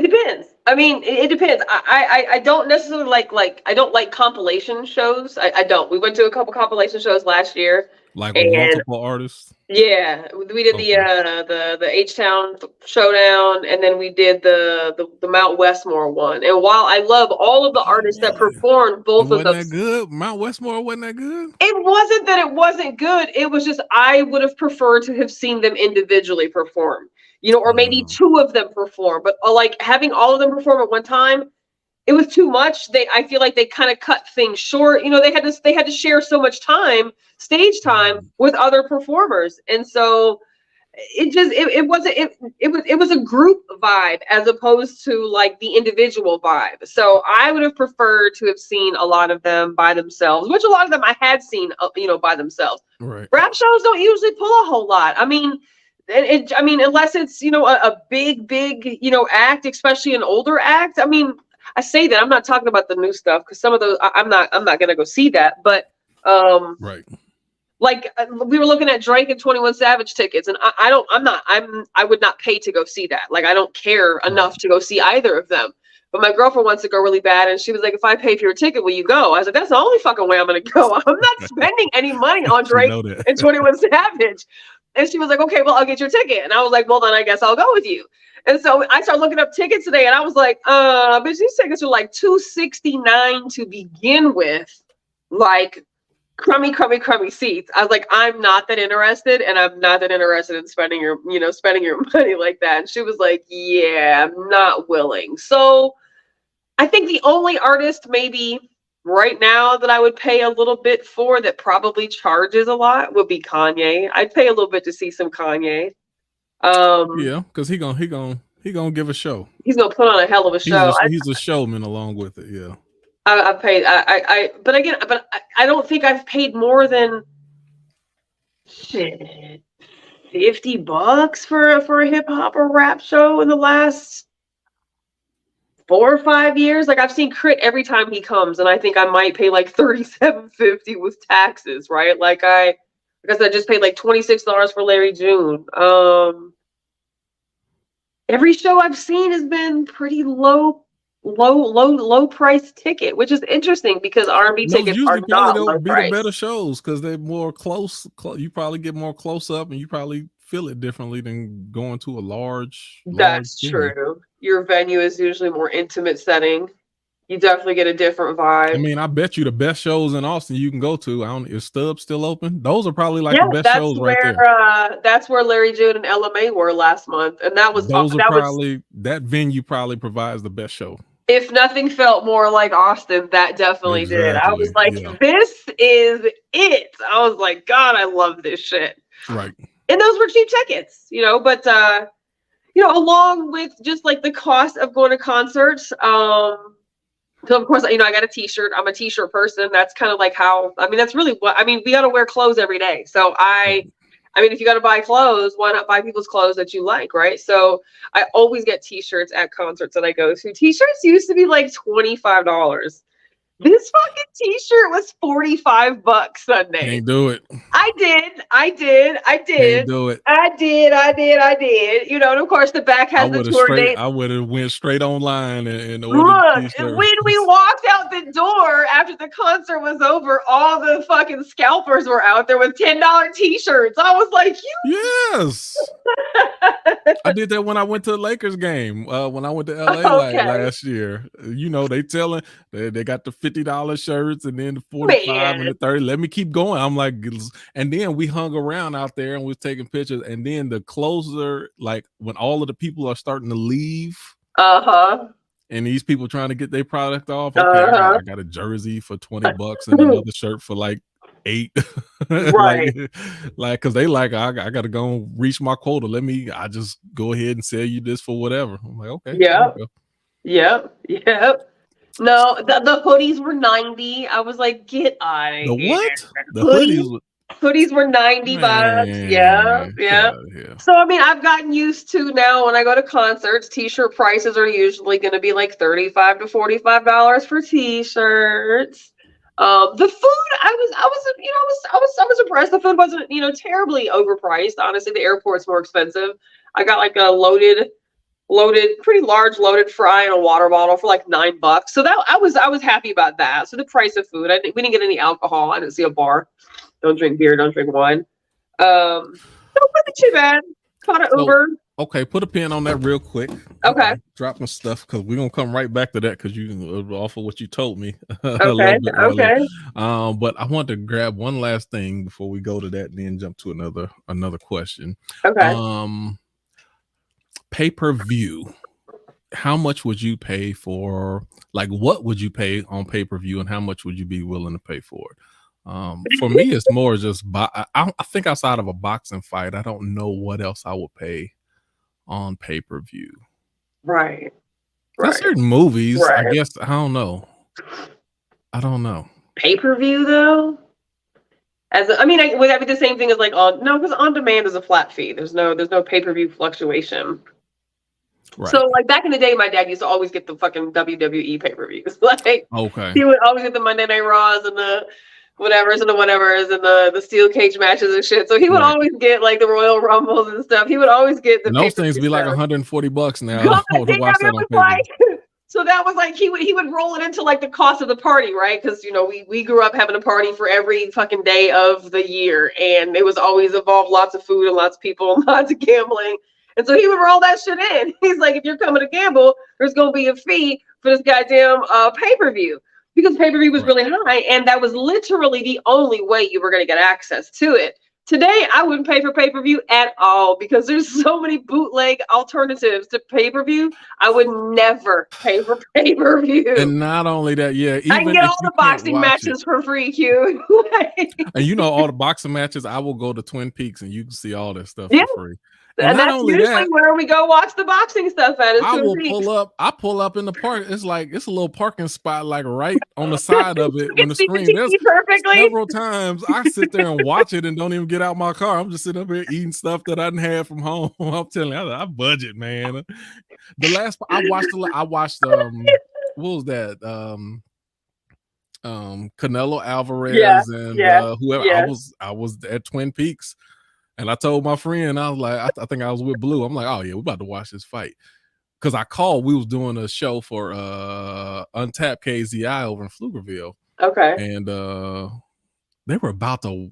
depends. I mean, it depends. I don't necessarily like I don't like compilation shows. I don't. We went to a couple compilation shows last year. Like with multiple artists? Yeah, we did the H-Town Showdown, and then we did the Mount Westmore one. And while I love all of the artists that performed both of those, wasn't that good? Mount Westmore wasn't that good? it wasn't that it wasn't good. It was just I would have preferred to have seen them individually perform, or maybe two of them perform. But like having all of them perform at one time, it was too much. I feel like they kind of cut things short. They had to share so much time, stage time, with other performers, and so it was a group vibe as opposed to like the individual vibe. So I would have preferred to have seen a lot of them by themselves, which a lot of them I had seen, by themselves. Right. Rap shows don't usually pull a whole lot. I mean, unless it's a big act, especially an older act. I mean, I say that I'm not talking about the new stuff because some of those I'm not gonna go see that. But right. Like we were looking at Drake and 21 Savage tickets, and I would not pay to go see that. Like I don't care enough to go see either of them. But my girlfriend wants to go really bad, and she was like, "If I pay for your ticket, will you go?" I was like, "That's the only fucking way I'm gonna go. I'm not spending any money on Drake and 21 Savage." And she was like, "Okay, well, I'll get your ticket." And I was like, "Well, then I guess I'll go with you." And so I started looking up tickets today, and I was like, bitch, these tickets are like $269 to begin with, like crummy seats. I was like, I'm not that interested, and I'm not that interested in spending your money like that. And she was like, yeah, I'm not willing. So I think the only artist maybe right now that I would pay a little bit for that probably charges a lot would be Kanye. I'd pay a little bit to see some Kanye. Yeah, because he gonna give a show. He's gonna put on a hell of a show. He's a showman along with it. Yeah. I paid. But again, I don't think I've paid more than $50 for a hip hop or rap show in the last 4 or 5 years. Like I've seen Crit every time he comes, and I think I might pay like $37.50 with taxes, right? Because I just paid like $26 for Larry June. Every show I've seen has been pretty low price ticket, which is interesting because R&B tickets are not low price. The better shows because they're more close. You probably get more close up, and you probably feel it differently than going to a large. That's true. Your venue is usually more intimate setting. You definitely get a different vibe. I mean, I bet you the best shows in Austin you can go to. Is Stubbs still open? Those are probably like the best shows right there. That's where Larry June and LMA were last month, and that venue probably provides the best show. If nothing felt more like Austin, that definitely did. I was like, this is it. I was like, God, I love this shit. Right. And those were cheap tickets, but along with just like the cost of going to concerts, so of course, I got a t-shirt. I'm a t-shirt person. That's kind of like that's really we got to wear clothes every day. So if you got to buy clothes, why not buy people's clothes that you like, right? So I always get t-shirts at concerts that I go to. T-shirts used to be like $25. This fucking t-shirt was $45 Sunday. Can't do it. I did. Can't do it. I did. And of course the back has the tour date. I would have went straight online and ordered Look, t-shirts. when we walked out the door after the concert was over, all the fucking scalpers were out there with $10 t-shirts. I was like, yes. I did that when I went to the Lakers game. When I went to LA last year. They got the $50 shirts and then the 45 and the 30. Let me keep going. I'm like, and then we hung around out there and we was taking pictures. And then the closer, like when all of the people are starting to leave. And these people trying to get their product off. Okay, I got a jersey for $20 and another shirt for like $8. Right. Cause they I gotta go and reach my quota. I just go ahead and sell you this for whatever. I'm like, okay. Yep. No, the hoodies were $90. I was like, get out of here. The what? The hoodies were $90. Yeah. So I've gotten used to now when I go to concerts, t-shirt prices are usually going to be like $35 to $45 for t-shirts. The food, I was surprised the food wasn't terribly overpriced. Honestly, the airport's more expensive. I got like a pretty large loaded fry in a water bottle for like $9. So that I was happy about that. So the price of food, we didn't get any alcohol. I didn't see a bar. Don't drink beer. Don't drink wine. So it wasn't too bad. Caught an Uber. Okay, put a pin on that real quick. Okay. Drop my stuff because we're gonna come right back to that because you off of what you told me a Okay. little bit earlier. Okay. But I want to grab one last thing before we go to that and then jump to another question. Okay. Pay-per-view. How much would you pay for, like, what would you pay on pay-per-view and how much would you be willing to pay for it? For me, it's more just I think outside of a boxing fight, I don't know what else I would pay on pay-per-view. Right. There's certain movies, I guess. I don't know. Pay-per-view though? Would that be the same thing as like because on demand is a flat fee. There's no pay-per-view fluctuation. Right. So like back in the day, my dad used to always get the fucking WWE pay-per-views. Like he would always get the Monday Night Raws and the whatevers and the steel cage matches and shit. So he would always get like the Royal Rumbles and stuff. He would always get the and those things be like $140 now. God, so that was like he would roll it into like the cost of the party, right? Because we grew up having a party for every fucking day of the year, and it was always involved lots of food and lots of people and lots of gambling. And so he would roll that shit in. He's like, if you're coming to gamble, there's gonna be a fee for this goddamn pay-per-view. Because pay-per-view was really high, and that was literally the only way you were going to get access to it. Today, I wouldn't pay for pay-per-view at all because there's so many bootleg alternatives to pay-per-view. I would never pay for pay-per-view. And not only that, even I can get all the boxing matches for free, Q. And all the boxing matches, I will go to Twin Peaks and you can see all that stuff for free. And that's usually where we go watch the boxing stuff at. I pull up in the park. It's like it's a little parking spot, like right on the side of it on the screen. There's several times I sit there and watch it and don't even get out my car. I'm just sitting up here eating stuff that I didn't have from home. I'm telling you, I budget, man. The last I watched what was that? Canelo Alvarez and whoever. I was at Twin Peaks. And I told my friend, I was like, I think I was with Blue. I'm like, oh yeah, we're about to watch this fight. Because I called, we was doing a show for Untapped KZI over in Pflugerville. Okay. And they were about to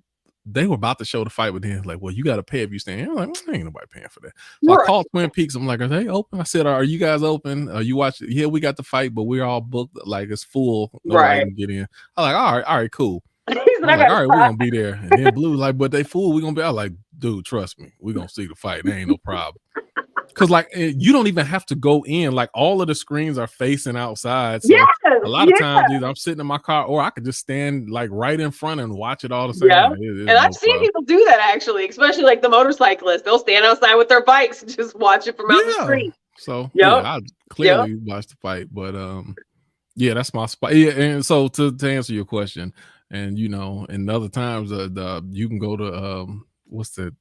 show the fight with him. Like, well, you got to pay if you stand. I'm like, ain't nobody paying for that. So I called Twin Peaks. I'm like, are they open? I said, are you guys open? You watch it? Yeah, we got the fight, but we're all booked. Like, it's full. Nobody can get in. I'm like, all right, cool. I'm like, all right, we're gonna be there. And then Blue like, but they full. We're gonna be. I like, dude, trust me, we're gonna see the fight. There ain't no problem. Cause like you don't even have to go in. Like all of the screens are facing outside. So a lot of times either I'm sitting in my car or I could just stand like right in front and watch it all the same. Yeah. And I've seen people do that actually, especially like the motorcyclists. They'll stand outside with their bikes and just watch it from out the street. So I clearly watched the fight, but that's my spot. Yeah, and so to answer your question. And and other times you can go to what's the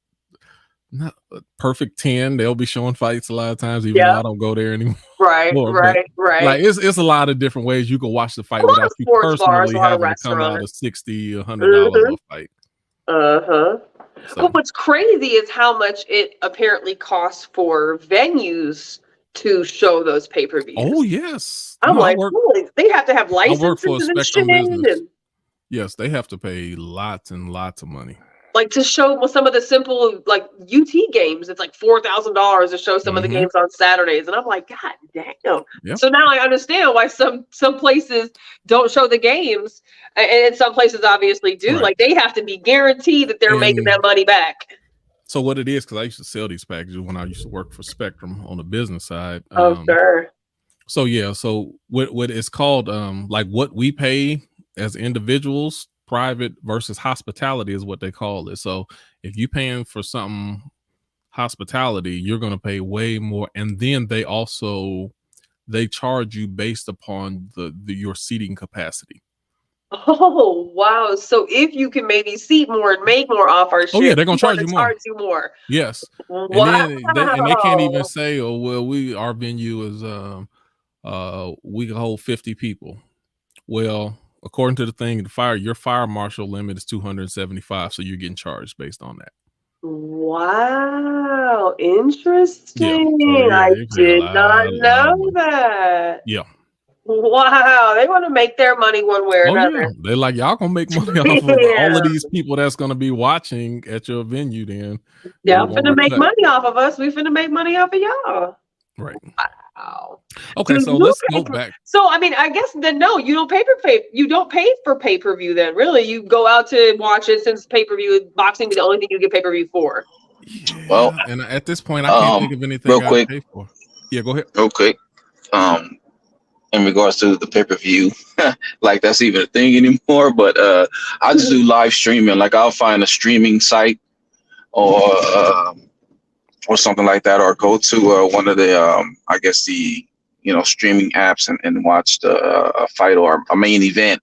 not Perfect 10. They'll be showing fights a lot of times, even though I don't go there anymore. Right. Like it's a lot of different ways you can watch the fight without you personally having to come out of $60, $100 a fight. So. But what's crazy is how much it apparently costs for venues to show those pay-per-views. Oh yes. I'm they have to have licenses. I work for a Spectrum business. And yes, they have to pay lots and lots of money. Like to show some of the simple like UT games, it's like $4,000 to show some of the games on Saturdays, and I'm like, God damn! Yep. So now I understand why some places don't show the games, and some places obviously do. Right. Like they have to be guaranteed that they're making that money back. So what it is, because I used to sell these packages when I used to work for Spectrum on the business side. Sure. So what it's called, like what we pay as individuals, private versus hospitality is what they call it. So if you're paying for something hospitality, you're going to pay way more. And then they charge you based upon your seating capacity. Oh, wow. So if you can maybe seat more and make more off our shit, they're going to charge you more. Yes. Wow. And then they can't even say, oh, well, our venue is, we can hold 50 people. Well, according to the thing, your fire marshal limit is 275, so you're getting charged based on that. Wow, interesting. Yeah, I you pay did not a lot of know money. that. Yeah. Wow, they want to make their money one way or Oh yeah, another. they're like, y'all gonna make money off of all Yeah, of these people that's gonna be watching at your venue. Then we y'all want finna our make cut. money off of us. We finna make money off of y'all. Right. Wow. Okay, Do so you let's pay go for- back. So I mean, I guess then no, you don't you don't pay for pay-per-view then. Really, you go out to watch it since pay-per-view boxing is the only thing you get pay-per-view for. Yeah, Well, and at this point, I can't think of anything real I'd quick, pay for. Yeah, go ahead. real quick. In regards to the pay-per-view, like that's even a thing anymore. But I just do live streaming. Like I'll find a streaming site or something like that, or go to one of the I guess the streaming apps and watch the fight or a main event.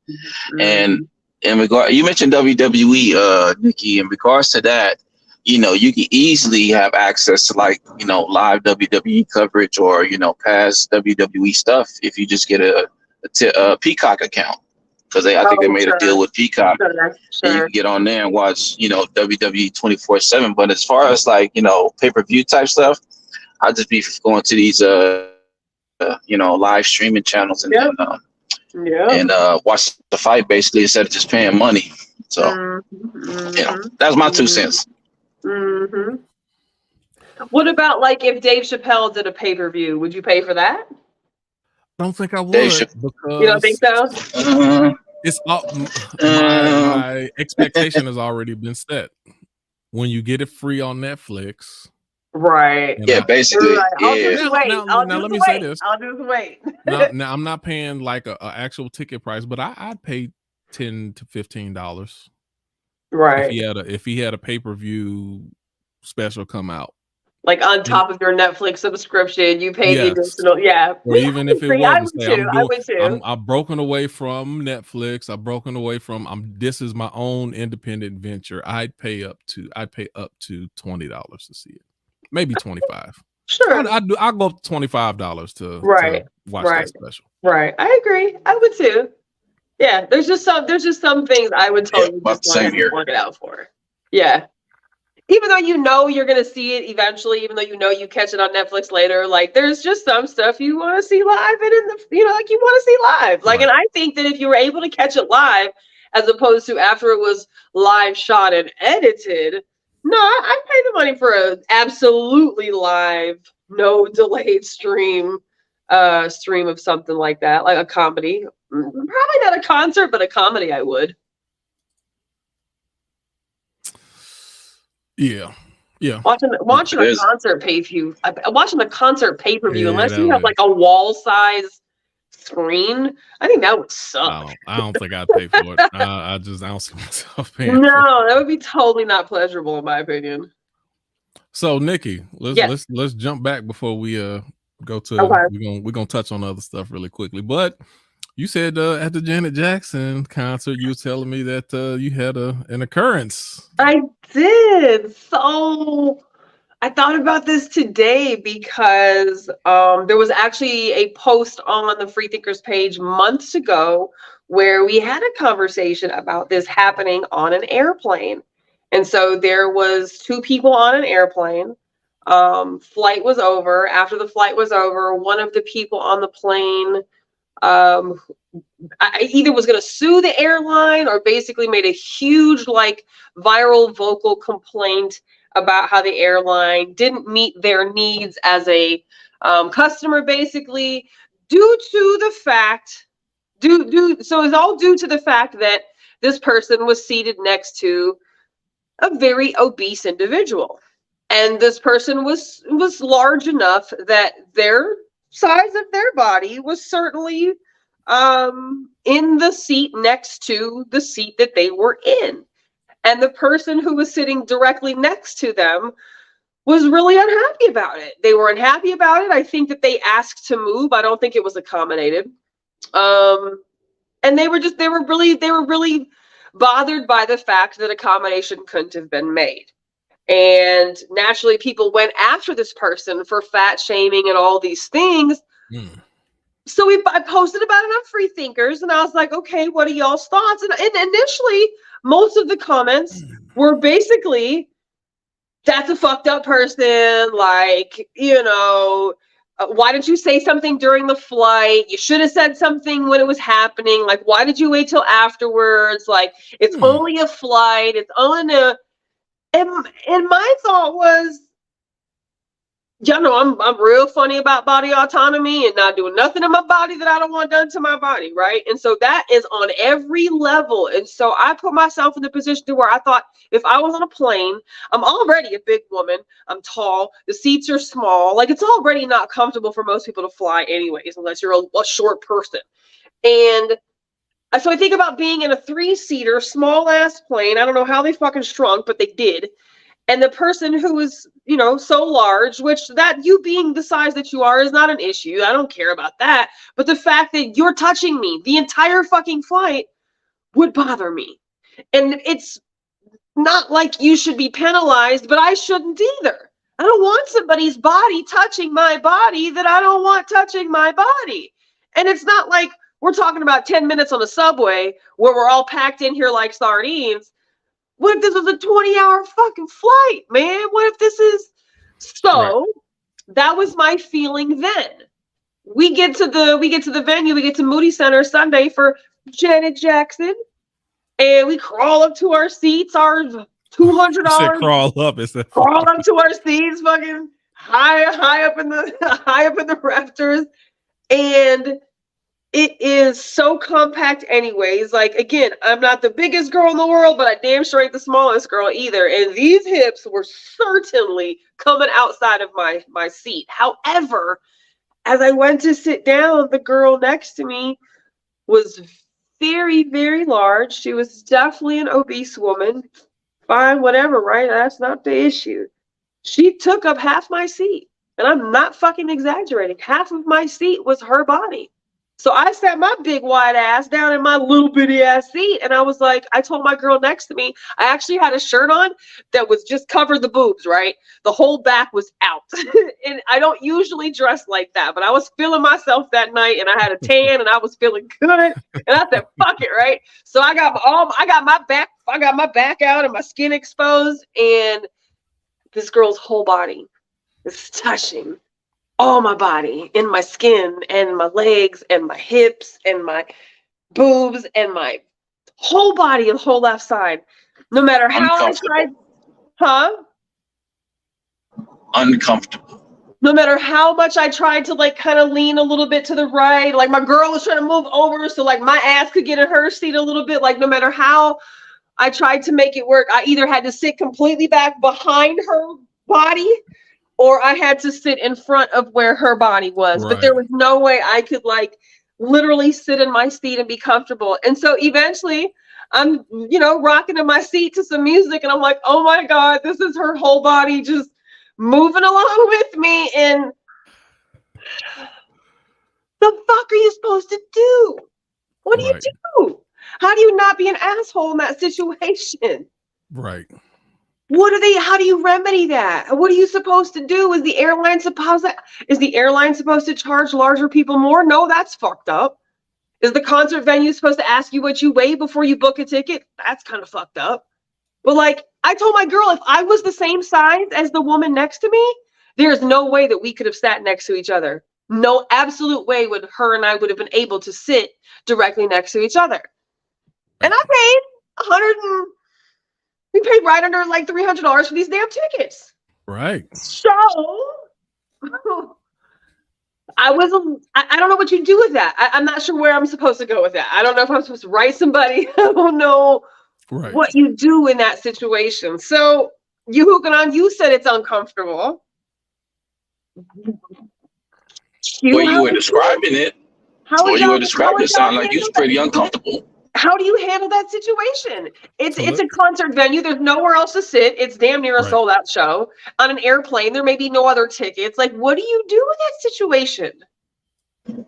And in regard, you mentioned WWE, Nikki. In regards to that, you can easily have access to like live WWE coverage or past WWE stuff if you just get a Peacock account, because I think they made a deal with Peacock. Sure. And you can get on there and watch WWE 24/7. But as far as like pay-per-view type stuff, I just be going to these live streaming channels and watch the fight basically instead of just paying money. So that's my 2 cents. Mm-hmm. What about like if Dave Chappelle did a pay-per-view? Would you pay for that? I don't think I would, because you don't think so? It's my expectation has already been set. When you get it free on Netflix, right? Yeah, basically. Right. Yeah. Let me say this. I'll just wait. Now I'm not paying like a actual ticket price, but I'd pay $10 to $15. Right. If he had a pay-per-view special come out. Like on top of your Netflix subscription, you pay the additional, Or even if it I wasn't, would say, too. I would too. I'm broken away from Netflix. I've broken away from. This is my own independent venture. I'd pay up to $20 to see it, maybe $25. Sure, I'll go up to $25 to watch that special. Right, I agree. I would too. Yeah, there's just some things I would totally just work it out for. Yeah. Even though you're going to see it eventually, even though you catch it on Netflix later, like there's just some stuff you want to see live and you want to see live. Like, and I think that if you were able to catch it live, as opposed to after it was live shot and edited, no, I'd pay the money for a absolutely live, no delayed stream of something like that, like a comedy. Probably not a concert, but a comedy I would. Yeah. Watching a concert pay-per-view, unless you have like a wall-size screen, I think that would suck. I don't think I'd pay for it. I don't see myself paying. No, that would be totally not pleasurable in my opinion. So Nikki, let's jump back before we go to. We're gonna touch on other stuff really quickly, but. You said at the Janet Jackson concert, you were telling me that you had an occurrence. I did. So I thought about this today because there was actually a post on the Freethinkers page months ago where we had a conversation about this happening on an airplane. And so there was 2 people on an airplane. Flight was over. After the flight was over, one of the people on the plane I either was going to sue the airline or basically made a huge viral vocal complaint about how the airline didn't meet their needs as a customer, basically due to the fact so it's all due to the fact that this person was seated next to a very obese individual, and this person was large enough that their size of their body was certainly in the seat next to the seat that they were in. And the person who was sitting directly next to them was really unhappy about it. They were unhappy about it. I think that they asked to move. I don't think it was accommodated. And they were really bothered by the fact that accommodation couldn't have been made. And naturally, people went after this person for fat shaming and all these things. So I posted about it on Freethinkers, and I was like, okay, what are y'all's thoughts? And initially, most of the comments were basically that's a fucked up person. Like, you know, why didn't you say something during the flight? You should have said something when it was happening. Like, why did you wait till afterwards? Like, it's only a flight. It's only a. And my thought was, y'all know I'm real funny about body autonomy and not doing nothing in my body that I don't want done to my body, right? And so that is on every level. And so I put myself in the position to where I thought, if I was on a plane, I'm already a big woman, I'm tall, the seats are small, like it's already not comfortable for most people to fly anyways, unless you're a short person. And so I think about being in a 3-seater, small ass plane. I don't know how they fucking shrunk, but they did. And the person who was, you know, so large, which that you being the size that you are is not an issue. I don't care about that. But the fact that you're touching me the entire fucking flight would bother me. And it's not like you should be penalized, but I shouldn't either. I don't want somebody's body touching my body that I don't want touching my body. And it's not like we're talking about 10 minutes on a subway where we're all packed in here like sardines. What if this was a 20-hour fucking flight, man? What if this is so? Right. That was my feeling then. We get to the venue, we get to Moody Center Sunday for Janet Jackson, and we crawl up to our seats, our $200. Crawl up, crawl up to our seats, fucking high up in the rafters, and it is so compact anyways. Like, again, I'm not the biggest girl in the world, but I damn sure ain't the smallest girl either. And these hips were certainly coming outside of my seat. However, as I went to sit down, the girl next to me was very, very large. She was definitely an obese woman. Fine, whatever, right? That's not the issue. She took up half my seat. And I'm not fucking exaggerating. Half of my seat was her body. So I sat my big wide ass down in my little bitty ass seat, and I was like, I told my girl next to me, I actually had a shirt on that was just covered the boobs, right? The whole back was out. And I don't usually dress like that, but I was feeling myself that night, and I had a tan, and I was feeling good. And I said, fuck it, right? So I got my back out and my skin exposed, and this girl's whole body is touching all my body, in my skin and my legs and my hips and my boobs and my whole body and whole left side. No matter how I tried, Uncomfortable. No matter how much I tried to like kind of lean a little bit to the right, like my girl was trying to move over so like my ass could get in her seat a little bit. Like no matter how I tried to make it work, I either had to sit completely back behind her body, or I had to sit in front of where her body was. Right. But there was no way I could like literally sit in my seat and be comfortable. And so eventually I'm, you know, rocking in my seat to some music, and I'm like, oh my God, this is her whole body just moving along with me. And the fuck are you supposed to do? What do you do? How do you not be an asshole in that situation? Right. How do you remedy that? What are you supposed to do? Is the airline supposed to charge larger people more? No, that's fucked up. Is the concert venue supposed to ask you what you weigh before you book a ticket? That's kind of fucked up. But like, I told my girl, if I was the same size as the woman next to me, there's no way that we could have sat next to each other. No absolute way would her and I would have been able to sit directly next to each other. And I paid we paid right under like $300 for these damn tickets. Right. So I don't know what you do with that. I'm not sure where I'm supposed to go with that. I don't know if I'm supposed to write somebody. I don't know what you do in that situation. So you said it's uncomfortable. You were describing it. It sounded like you was pretty uncomfortable. How do you handle that situation? It's a concert venue. There's nowhere else to sit. It's damn near a sold out show. On an airplane, there may be no other tickets. Like, what do you do in that situation?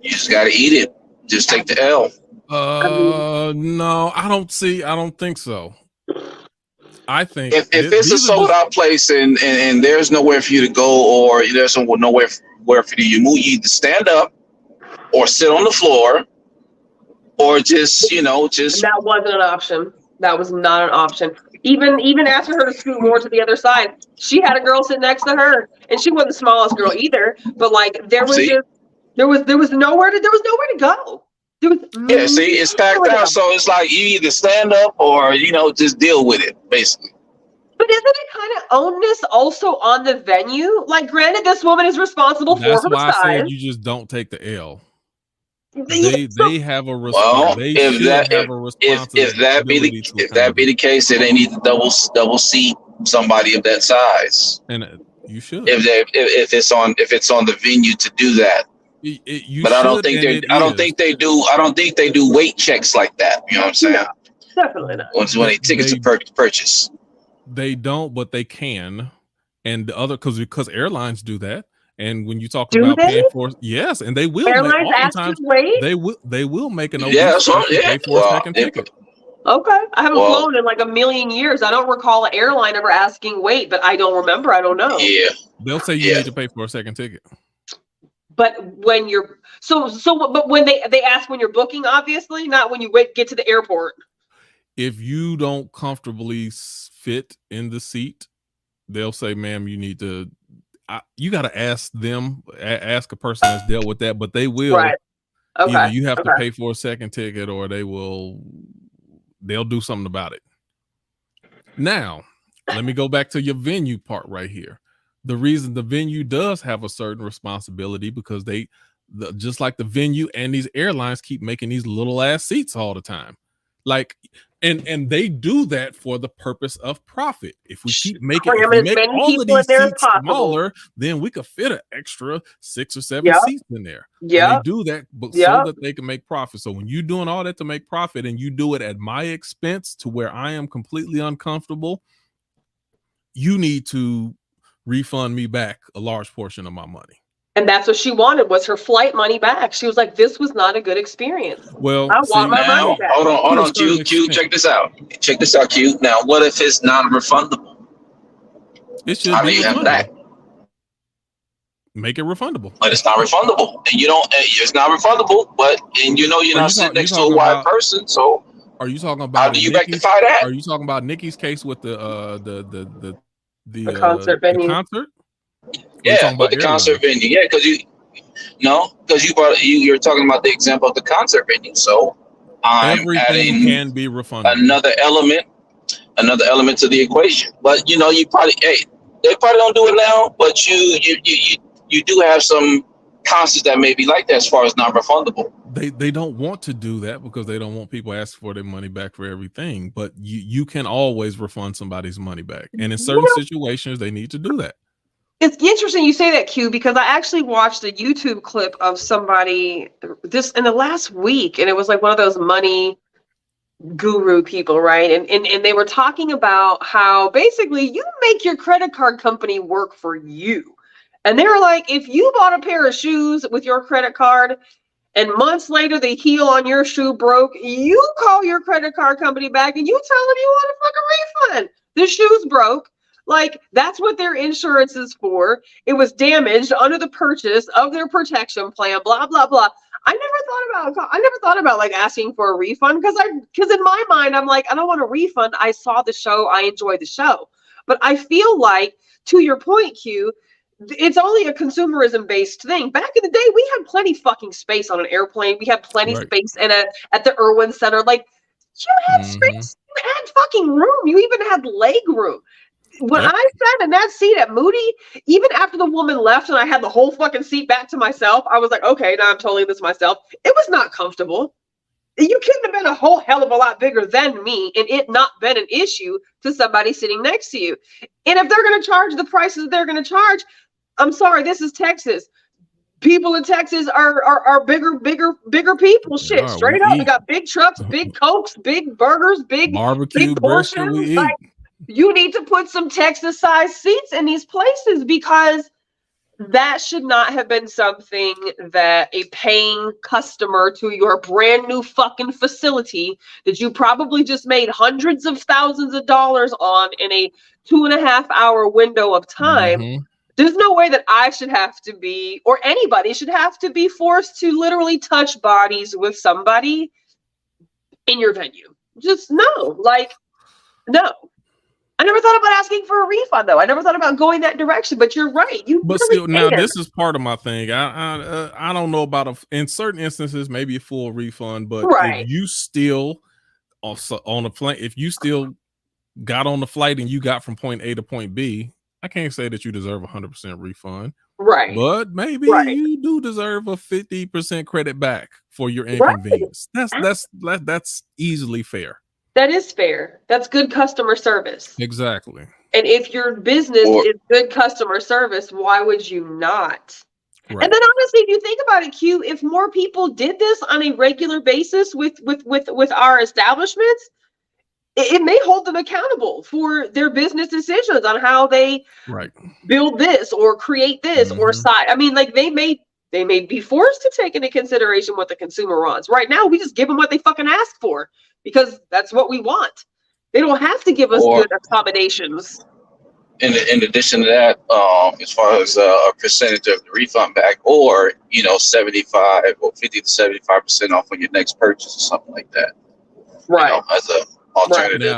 You just got to eat it. Just take the L. No, I don't think so. I think if it's a sold out place and there's nowhere for you to go, or there's nowhere for you to move, you either stand up or sit on the floor. Or just. That wasn't an option. That was not an option. Even asking her to scoot more to the other side. She had a girl sit next to her, and she wasn't the smallest girl either. But like there was nowhere to go. There was it's packed out. So it's like you either stand up or just deal with it, basically. But isn't it kind of onus also on the venue? Like, granted, this woman is responsible for her size. That's why I said you just don't take the L. They have a responsibility. If that be the case, then they need to double seat somebody of that size. And you should. If it's on the venue to do that. But I don't think they do weight checks like that. You know what I'm saying? No, definitely not. When they tickets are purchase. They don't, but they can. And the other because airlines do that. And when you talk about paying for, yes, and they will. Airlines oftentimes weight. They will make an pay for a second ticket. Okay, I haven't flown in like a million years. I don't recall an airline ever asking weight, but I don't remember. I don't know. Yeah, they'll say you need to pay for a second ticket. But when you're but when they ask when you're booking, obviously, not when you get to the airport. If you don't comfortably fit in the seat, they'll say, "Ma'am, you need to." You got to ask a person that's dealt with that, but they will. Right. Okay. Either you have to pay for a second ticket, or they'll do something about it. Now, let me go back to your venue part right here. The reason the venue does have a certain responsibility because just like the venue and these airlines keep making these little ass seats all the time. Like, and they do that for the purpose of profit. If we keep making all of these seats smaller, then we could fit an extra 6 or 7 seats in there. Yeah, they do that, but so that they can make profit. So when you're doing all that to make profit, and you do it at my expense to where I am completely uncomfortable, you need to refund me back a large portion of my money. And that's what she wanted, was her flight money back. She was like, this was not a good experience. Well, I want my money back. Hold on, Q, check this out. Q. Now, what if it's non-refundable? It should be that. Make it refundable. But it's not refundable. And it's not refundable, and you're not sitting next to a white person, so are you talking about how do you rectify that? Are you talking about Nikki's case with the concert venue? The concert? Yeah, but the concert venue. Yeah, because you're talking about the example of the concert venue. So everything can be refunded. Another element to the equation. But they probably don't do it now. But you do have some concerts that may be like that as far as non-refundable. They don't want to do that because they don't want people asking for their money back for everything. But you can always refund somebody's money back, and in certain situations, they need to do that. It's interesting you say that, Q, because I actually watched a YouTube clip of somebody this in the last week, and it was like one of those money guru people, right? And they were talking about how basically you make your credit card company work for you. And they were like, if you bought a pair of shoes with your credit card and months later the heel on your shoe broke, you call your credit card company back and you tell them you want a fucking refund. The shoe's broke. Like, that's what their insurance is for. It was damaged under the purchase of their protection plan, blah, blah, blah. I never thought about like asking for a refund because in my mind, I'm like, I don't want a refund. I saw the show. I enjoyed the show. But I feel like, to your point, Q, it's only a consumerism based thing. Back in the day, we had plenty fucking space on an airplane. We had plenty space at the Irwin Center. Like, you had space. You had fucking room. You even had leg room. When I sat in that seat at Moody, even after the woman left and I had the whole fucking seat back to myself, I was like, okay, now I'm totally this myself. It was not comfortable. You couldn't have been a whole hell of a lot bigger than me and it not been an issue to somebody sitting next to you. And if they're going to charge the prices they're going to charge, I'm sorry, this is Texas. People in Texas are bigger people. Shit, straight up. We got big trucks, big Cokes, big burgers, big barbecue, big portions. Like, you need to put some Texas-sized seats in these places because that should not have been something that a paying customer to your brand new fucking facility that you probably just made hundreds of thousands of dollars on in a 2.5-hour window of time. Mm-hmm. There's no way that I should have to be, or anybody should have to be forced to literally touch bodies with somebody in your venue. Just no, like, no. I never thought about asking for a refund though. I never thought about going that direction, but you're right. But still, now this is part of my thing. I don't know about in certain instances, maybe a full refund, but if you still also on a plane, if you still got on the flight and you got from point A to point B, I can't say that you deserve 100% refund. Right. But maybe you do deserve a 50% credit back for your inconvenience. That's easily fair. That is fair. That's good customer service. Exactly. And if your business is good customer service, why would you not? Right. And then honestly, if you think about it, Q, if more people did this on a regular basis with our establishments, it may hold them accountable for their business decisions on how they build this or create this or side. I mean, like they may be forced to take into consideration what the consumer wants. Right now, we just give them what they fucking ask for because that's what we want. They don't have to give us good accommodations. In addition to that, as far as a percentage of the refund back, or 75 or 50 to 75% off on your next purchase or something like that. Right. As a alternative.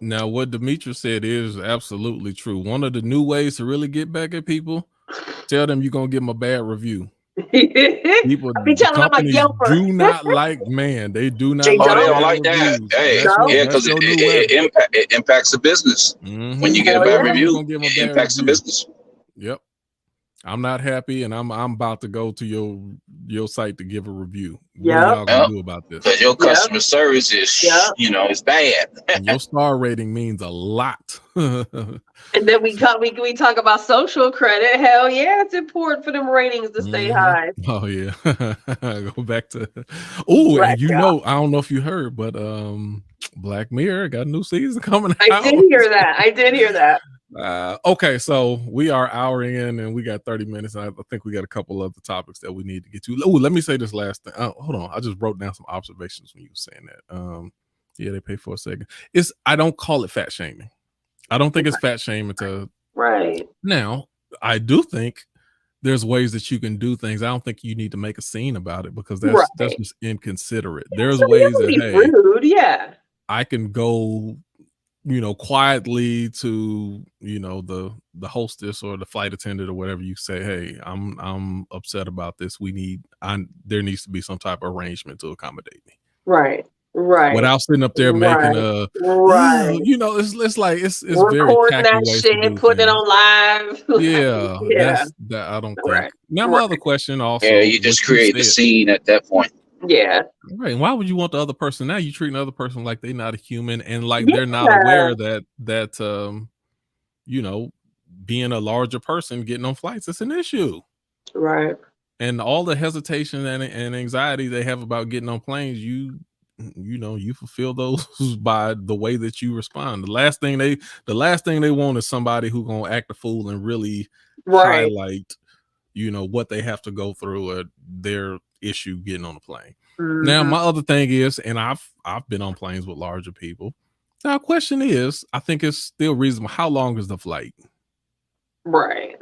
Now, what Demetra said is absolutely true. One of the new ways to really get back at people, tell them you're gonna give them a bad review. People, companies do not like, they do not. They don't like that. Hey, because it impacts the business. When you get a bad review, it impacts the business. Yep. I'm not happy, and I'm about to go to your site to give a review. What are y'all gonna do about this? Because your customer service is, is bad. And your star rating means a lot. And then we talk about social credit. Hell yeah, it's important for them ratings to stay high. Oh yeah. Go back to and I don't know if you heard, but Black Mirror got a new season coming out. I did hear that. Okay, so we are hour in and we got 30 minutes. And I think we got a couple other topics that we need to get to. Oh, let me say this last thing. Hold on. I just wrote down some observations when you were saying that. They pay for a second. I don't call it fat shaming. I don't think it's fat shaming to now. I do think there's ways that you can do things. I don't think you need to make a scene about it because that's just inconsiderate. There's ways that rude, I can go quietly to the hostess or the flight attendant or whatever. You say, hey, I'm upset about this. There needs to be some type of arrangement to accommodate me. Right. Without sitting up there making it's like it's very that shit, putting it on live. That's that I don't think. Now my other question also. Yeah, you just create the scene at that point. Yeah. Right. And why would you want the other person? Now you treat another person like they're not a human and like they're not aware that being a larger person getting on flights, it's an issue. Right. And all the hesitation and anxiety they have about getting on planes, you fulfill those by the way that you respond. The last thing they want is somebody who gonna act a fool and really highlight, what they have to go through at their issue getting on a plane. Now, my other thing is, and I've been on planes with larger people. Now, question is, I think it's still reasonable. How long is the flight? Right.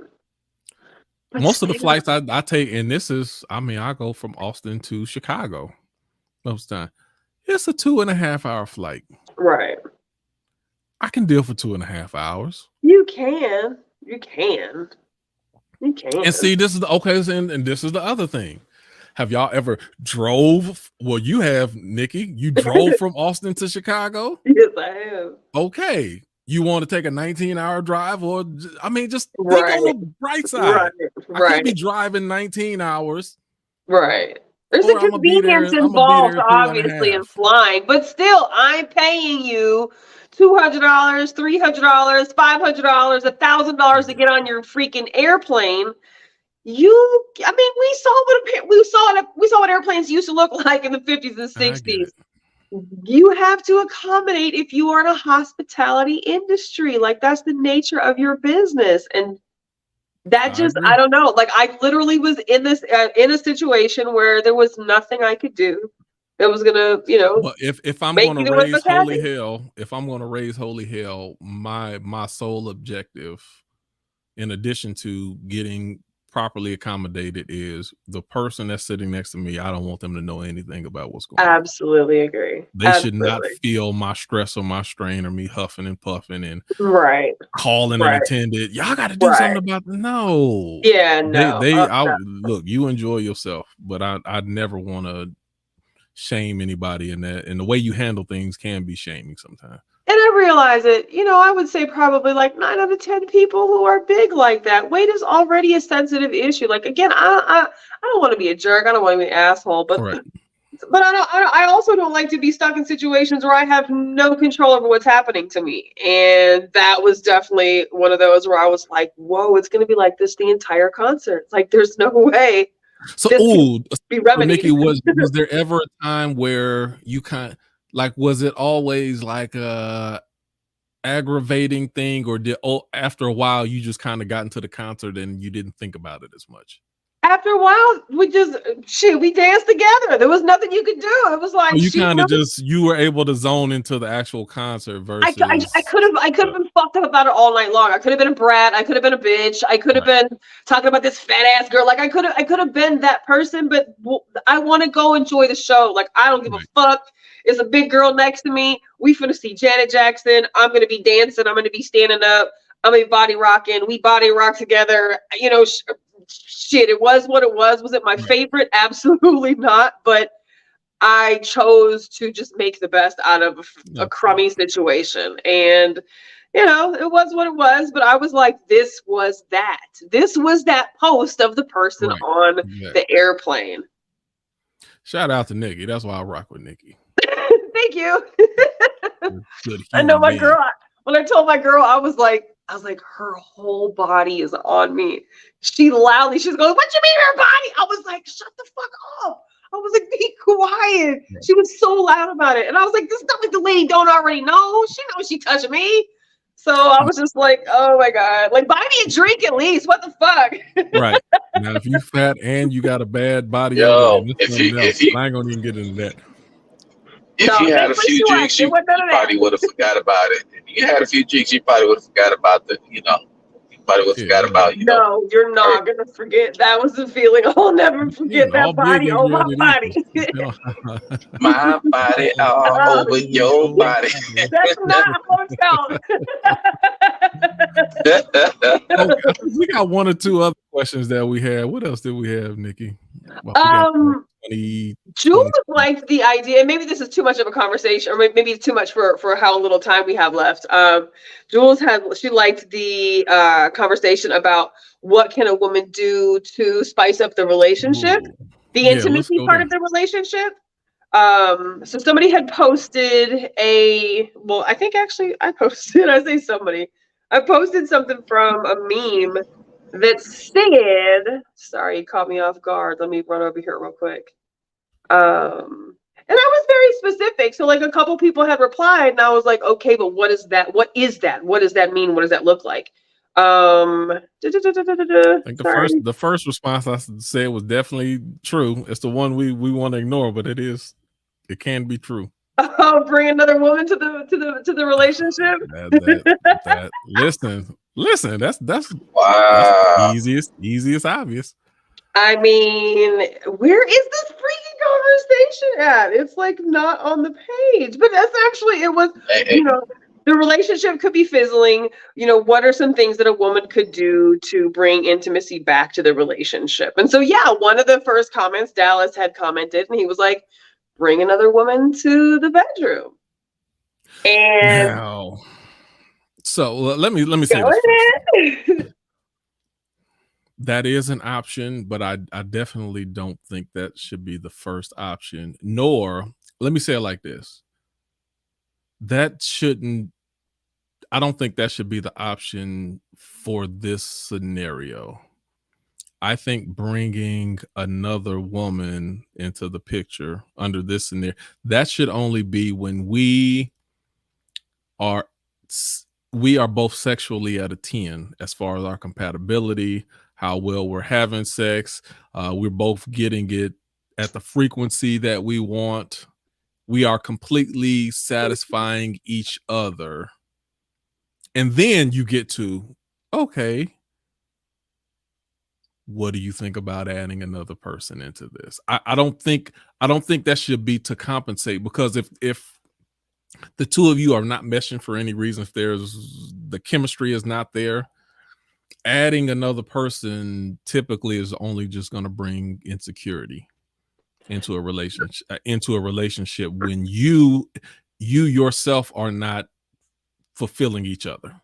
Most of the flights I take, and this is, I go from Austin to Chicago most time. It's a 2.5 hour flight. Right. I can deal for 2.5 hours. You can. And see, this is and this is the other thing. Have y'all ever drove? Well, you have, Nikki. You drove from Austin to Chicago? Yes, I have. Okay. You want to take a 19-hour drive, or just think on the bright side. I can't be driving 19 hours. Right. There's a convenience involved, obviously, in flying, but still, I'm paying you $200, $300, $500, $1,000 to get on your freaking airplane. We saw what airplanes used to look like in the 50s and 60s. You have to accommodate if you are in a hospitality industry. Like, that's the nature of your business. And that I don't know. Like, I literally was in a situation where there was nothing I could do that was gonna, well, if I'm gonna raise holy hell, my sole objective, in addition to getting properly accommodated is the person that's sitting next to me. I don't want them to know anything about what's going on. Absolutely agree. They should not feel my stress or my strain or me huffing and puffing and calling an attendant. Y'all got to do something about it. No. Yeah, no. Look, you enjoy yourself, but I'd never want to shame anybody in that. And the way you handle things can be shaming sometimes. And I realize it, I would say probably like 9 out of 10 people who are big like that. Weight is already a sensitive issue. Like, again, I don't want to be a jerk. I don't want to be an asshole, but I also don't like to be stuck in situations where I have no control over what's happening to me. And that was definitely one of those where I was like, whoa, it's going to be like this the entire concert. Like, there's no way. So, Nikki, was there ever a time where you was it always like a aggravating thing, or after a while you just kind of got into the concert and you didn't think about it as much? After a while, we danced together. There was nothing you could do. It was like you were able to zone into the actual concert versus. I could have been fucked up about it all night long. I could have been a brat. I could have been a bitch. I could have been talking about this fat ass girl. Like I could have been that person. But I want to go enjoy the show. Like I don't give a fuck. There's a big girl next to me. We finna see Janet Jackson. I'm gonna be dancing. I'm gonna be standing up. I'm gonna be body rocking. We body rock together. Shit, it was what it was. Was it my favorite? Absolutely not. But I chose to just make the best out of a crummy situation. And, it was what it was. But I was like, this was that. This was that post of the person on the airplane. Shout out to Nikki. That's why I rock with Nikki. Thank you. I know my girl. When I told my girl, I was like, her whole body is on me. She's going, what you mean her body? I was like, shut the fuck up. I was like, be quiet. She was so loud about it. And I was like, this is not like the lady don't already know. She knows she touching me. So I was just like, oh my God. Like, buy me a drink at least. What the fuck? Right. Now, if you fat and you got a bad body, I ain't gonna even get into that. If you had a few drinks, you probably would have forgot about it. If you had a few drinks, you probably would have forgot about No, you're not gonna forget. That was the feeling. I'll never forget that body on my body. My body all over your body. That's not how it felt. We got one or two other questions that we had. What else did we have, Nikki? Jules liked the idea, and maybe this is too much of a conversation, or maybe it's too much for how little time we have left. Jules she liked the conversation about what can a woman do to spice up the relationship, the intimacy part of the relationship. So somebody had posted I think actually I posted something from a meme that said, sorry, you caught me off guard. Let me run over here real quick. And I was very specific. So like a couple people had replied and I was like, okay, but what is that? What is that? What does that mean? What does that look like? I think the first response I said was definitely true. It's the one we want to ignore, but it can be true. Oh, bring another woman to the relationship. Listen, that's wow. easiest obvious. I mean, where is this freaking conversation at? It's like not on the page, but that's actually, it was, the relationship could be fizzling. What are some things that a woman could do to bring intimacy back to the relationship? And so, one of the first comments Dallas had commented, and he was like, bring another woman to the bedroom. And now, so let me say this. That is an option, but I definitely don't think that should be the first option. Nor, let me say it like this. I don't think that should be the option for this scenario. I think bringing another woman into the picture under this scenario, that should only be when we are both sexually at a 10 as far as our compatibility, how well we're having sex. We're both getting it at the frequency that we want. We are completely satisfying each other. And then you get to, okay, what do you think about adding another person into this? I don't think that should be to compensate, because if the two of you are not meshing for any reason, if the chemistry is not there, adding another person typically is only just going to bring insecurity into a relationship when you yourself are not fulfilling each other.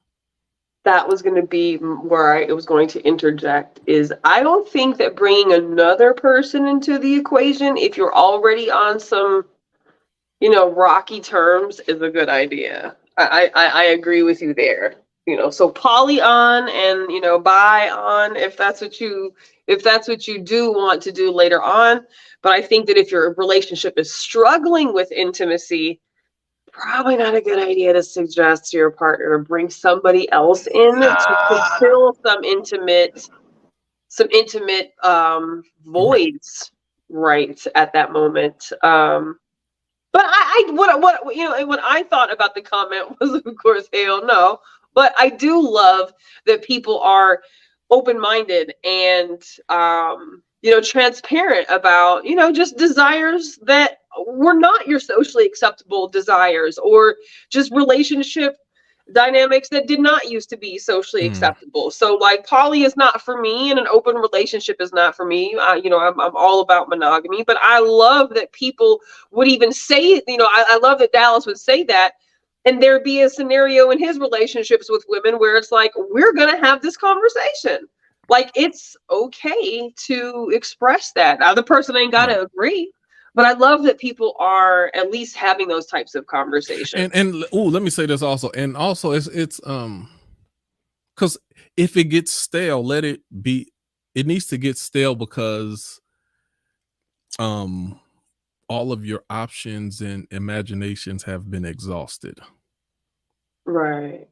That was going to be where I was going to interject, is I don't think that bringing another person into the equation, if you're already on some, rocky terms, is a good idea. I agree with you there. So poly on and, bi on, if that's what you do want to do later on. But I think that if your relationship is struggling with intimacy, probably not a good idea to suggest to your partner to bring somebody else in to fulfill some intimate voids right at that moment. But what I thought about the comment was, of course, hell no. But I do love that people are open-minded and transparent about just desires that were not your socially acceptable desires, or just relationship dynamics that did not used to be socially acceptable. So like poly is not for me, and an open relationship is not for me. I'm all about monogamy, but I love that people would even say, I love that Dallas would say that, and there'd be a scenario in his relationships with women where it's like, we're going to have this conversation. Like, it's okay to express that. Now, the person ain't got to agree, but I love that people are at least having those types of conversations. And let me say this also. And also it's because if it gets stale, let it be. It needs to get stale because all of your options and imaginations have been exhausted. Right.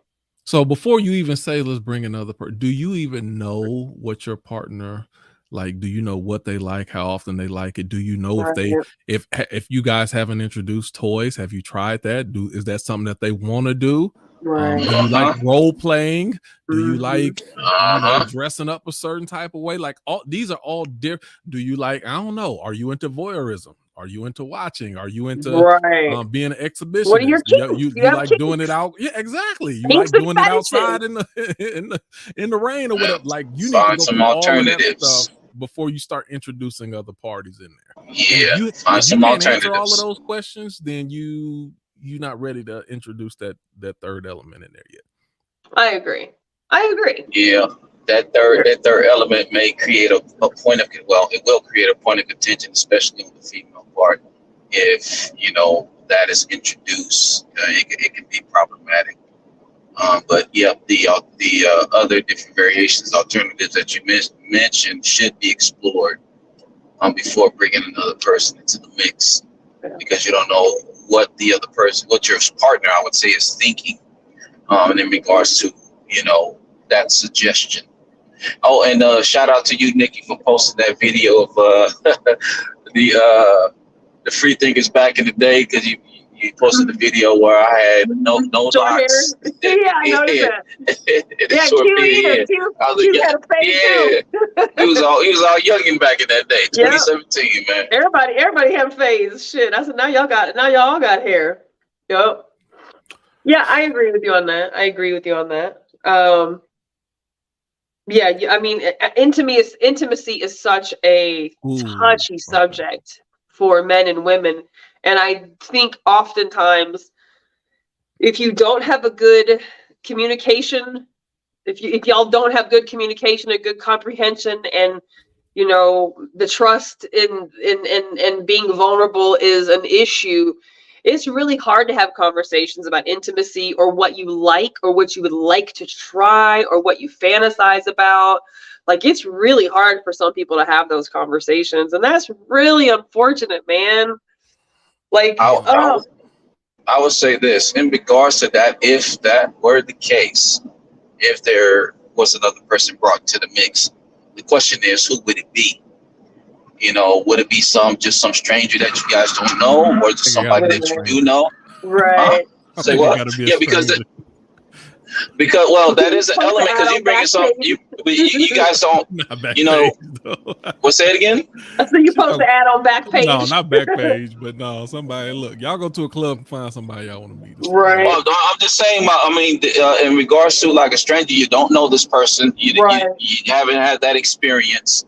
So before you even say, let's bring another person, do you even know what your partner like? Do you know what they like, how often they like it? Do you know if you guys haven't introduced toys, have you tried that? Is that something that they want to do? Right. Do you like role playing? Do you like dressing up a certain type of way? Like these are all different. Do you like, I don't know, are you into voyeurism? Are you into watching? Are you into being an exhibitionist? What are your kids? You like doing it out? Yeah, exactly. You like doing it outside in the rain or whatever. Like you need to go some through alternatives all of that stuff before you start introducing other parties in there. Yeah, find some alternatives. Answer all of those questions, then you're not ready to introduce that third element in there yet. I agree. Yeah, that third element may create a point of, it will create a point of contention, especially on the female part. If that is introduced, it can be problematic. But yeah, the other different variations, alternatives that you mentioned should be explored before bringing another person into the mix, because you don't know what the other person, what your partner, I would say, is thinking in regards to that suggestion. Oh, and shout out to you, Nikki, for posting that video of the freethinkers back in the day, because you posted the video where I had no locks. Yeah, I noticed that. Q had a face too. He was all youngin' back in that day, 2017, man. Everybody had phase. Shit, I said now y'all all got hair. Yep. Yeah, I agree with you on that. Yeah, I mean, intimacy is such a touchy subject for men and women. And I think oftentimes, if you don't have a good communication, if y'all don't have good communication and good comprehension, and the trust in being vulnerable is an issue, it's really hard to have conversations about intimacy, or what you like, or what you would like to try, or what you fantasize about. Like, it's really hard for some people to have those conversations, and that's really unfortunate, man. Like, I would say this in regards to that: if that were the case, if there was another person brought to the mix, the question is, who would it be? Would it be some stranger that you guys don't know, or just somebody that you do know? Right. Say what? Yeah, because Because that is an element because you bring some you guys don't What's that again? So you supposed to add on back page. No, not back page, but no, somebody look. Y'all go to a club and find somebody y'all want to meet. Right. Well, I'm just saying. I mean, in regards to like a stranger, you don't know this person. You haven't had that experience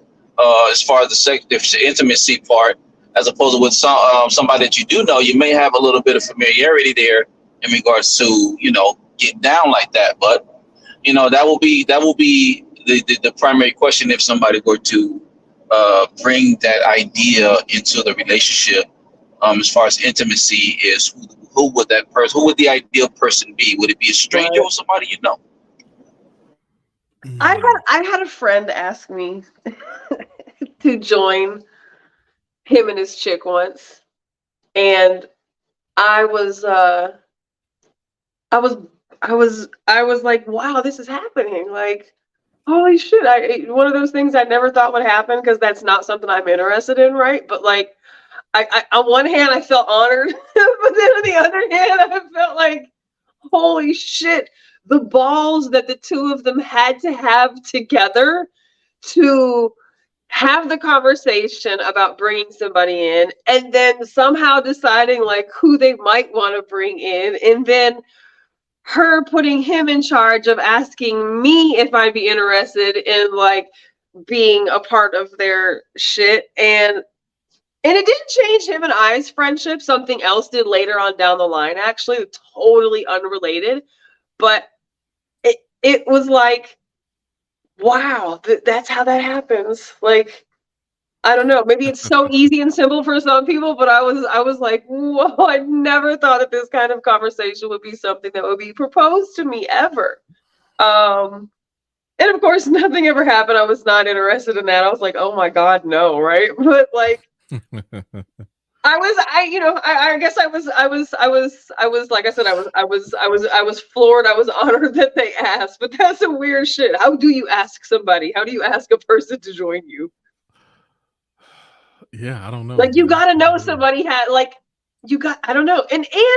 as far as the intimacy part, as opposed to with somebody that you do know. You may have a little bit of familiarity there in regards to getting down like that, but that will be the primary question if somebody were to bring that idea into the relationship. As far as intimacy is, who would the ideal person be? Would it be a stranger or somebody you know? I had a friend ask me to join him and his chick once, and I was like, wow, this is happening. Like, holy shit. One of those things I never thought would happen because that's not something I'm interested in, right? But like, I on one hand, I felt honored, but then on the other hand, I felt like, holy shit, the balls that the two of them had to have together to have the conversation about bringing somebody in and then somehow deciding like who they might want to bring in, and then her putting him in charge of asking me if I'd be interested in like being a part of their shit. And it didn't change him and I's friendship. Something else did later on down the line, actually, totally unrelated. But it was like, wow, that's how that happens. Like, I don't know. Maybe it's so easy and simple for some people, but I was like, whoa, I never thought that this kind of conversation would be something that would be proposed to me ever. And of course, nothing ever happened. I was not interested in that. I was like, oh my God, no, right? But like, I guess I was like I said, I was floored. I was honored that they asked, but that's some weird shit. How do you ask somebody? How do you ask a person to join you? Yeah, I don't know. Like, you got to know somebody I don't know. And he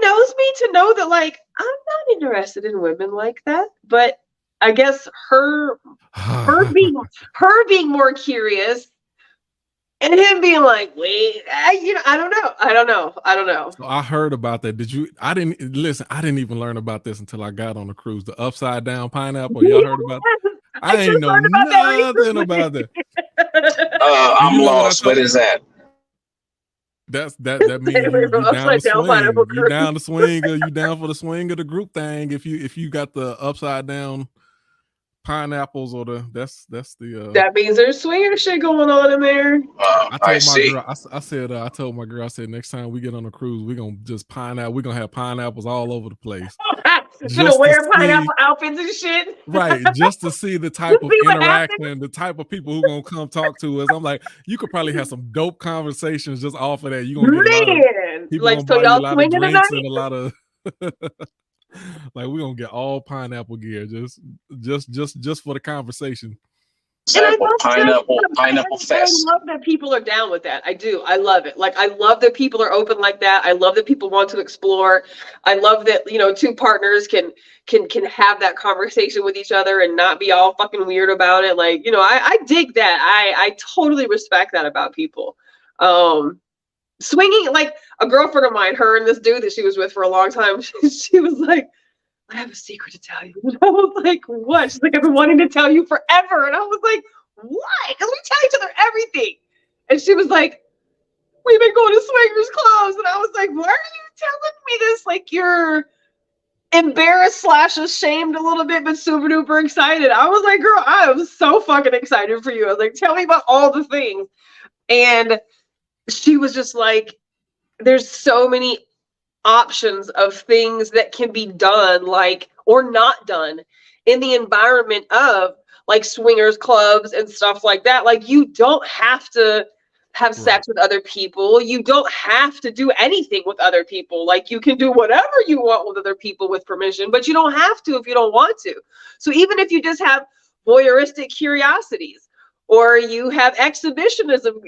knows me to know that, like, I'm not interested in women like that. But I guess her being more curious and him being like, wait, I don't know. So I heard about that. I didn't even learn about this until I got on the cruise. The upside down pineapple. Y'all heard about it? I ain't know nothing about that. I'm lost. What is that? That means you down the swing, or you down for the swing of the group thing. If you got the upside down pineapples or that means there's swinger shit going on in there. I told my girl, I said next time we get on a cruise, we're gonna just we're gonna have pineapples all over the place. You're gonna wear pineapple outfits and shit. Right, just to see the type of interaction, the type of people who gonna come talk to us. I'm like, you could probably have some dope conversations just off of that. You gonna get a lot of people, like, so y'all swinging tonight? And a lot of like, we're gonna get all pineapple gear just for the conversation. Pineapple fest. I love that people are down with that. I do. I love it. Like, I love that people are open like that. I love that people want to explore. I love that, two partners can have that conversation with each other and not be all fucking weird about it. Like, I dig that. I totally respect that about people. Swinging, like, a girlfriend of mine, her and this dude that she was with for a long time, she was like, I have a secret to tell you. And I was like, what? She's like, I've been wanting to tell you forever. And I was like, what? Because we tell each other everything. And she was like, we've been going to swingers clubs. And I was like, why are you telling me this? Like, you're embarrassed / ashamed a little bit, but super duper excited. I was like, girl, I am so fucking excited for you. I was like, tell me about all the things. And she was just like, there's so many options of things that can be done, like, or not done in the environment of like swingers clubs and stuff like that. Like, you don't have to have sex with other people. You don't have to do anything with other people. Like, you can do whatever you want with other people with permission, but you don't have to if you don't want to. So even if you just have voyeuristic curiosities, or you have exhibitionism,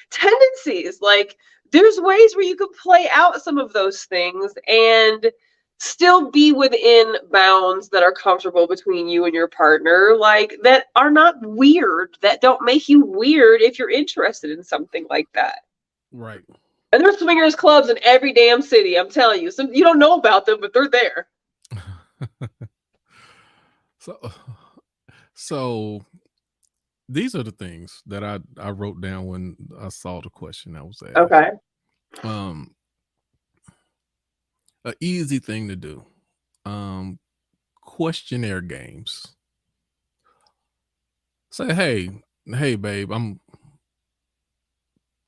tendencies, like, there's ways where you can play out some of those things and still be within bounds that are comfortable between you and your partner, like that are not weird, that don't make you weird if you're interested in something like that. Right. And there's swingers clubs in every damn city, I'm telling you. So you don't know about them, but they're there. So these are the things that I wrote down when I saw the question that was asked. Okay. An easy thing to do. Questionnaire games. Say, hey babe, I'm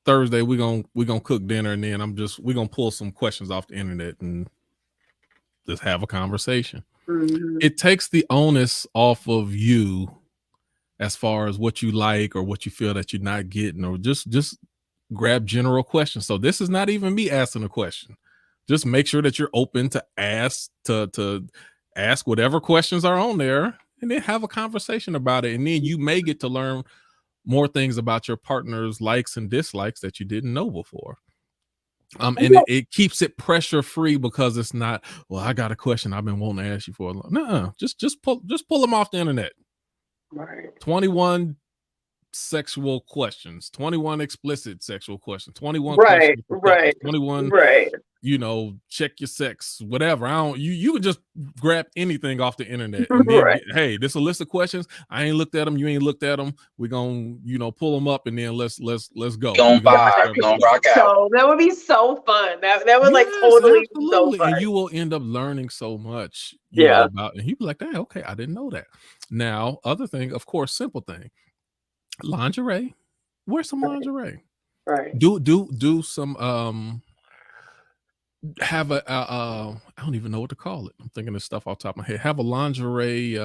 Thursday, we're gonna cook dinner, and then we're gonna pull some questions off the internet and just have a conversation. Mm-hmm. It takes the onus off of you as far as what you like or what you feel that you're not getting, or just grab general questions. So this is not even me asking a question. Just make sure that you're open to ask whatever questions are on there, and then have a conversation about it. And then you may get to learn more things about your partner's likes and dislikes that you didn't know before. And it keeps it pressure free, because it's not, well, I got a question I've been wanting to ask you for a long. No, just pull them off the internet. Right. 21 sexual questions, 21 explicit sexual questions, 21 right, questions for right, couples, 21 right. Check your sex, whatever. You would just grab anything off the internet, and then right. hey, this a list of questions. I ain't looked at them, you ain't looked at them. We're gonna pull them up, and then let's go. Gonna rock out. So that would be so fun. That would like totally be so fun. And you will end up learning so much about, and you'd be like, hey, okay, I didn't know that. Now, other thing, of course, simple thing. Lingerie. Wear some lingerie. Right. Do some have a I don't even know what to call it. I'm thinking of stuff off the top of my head. Have a lingerie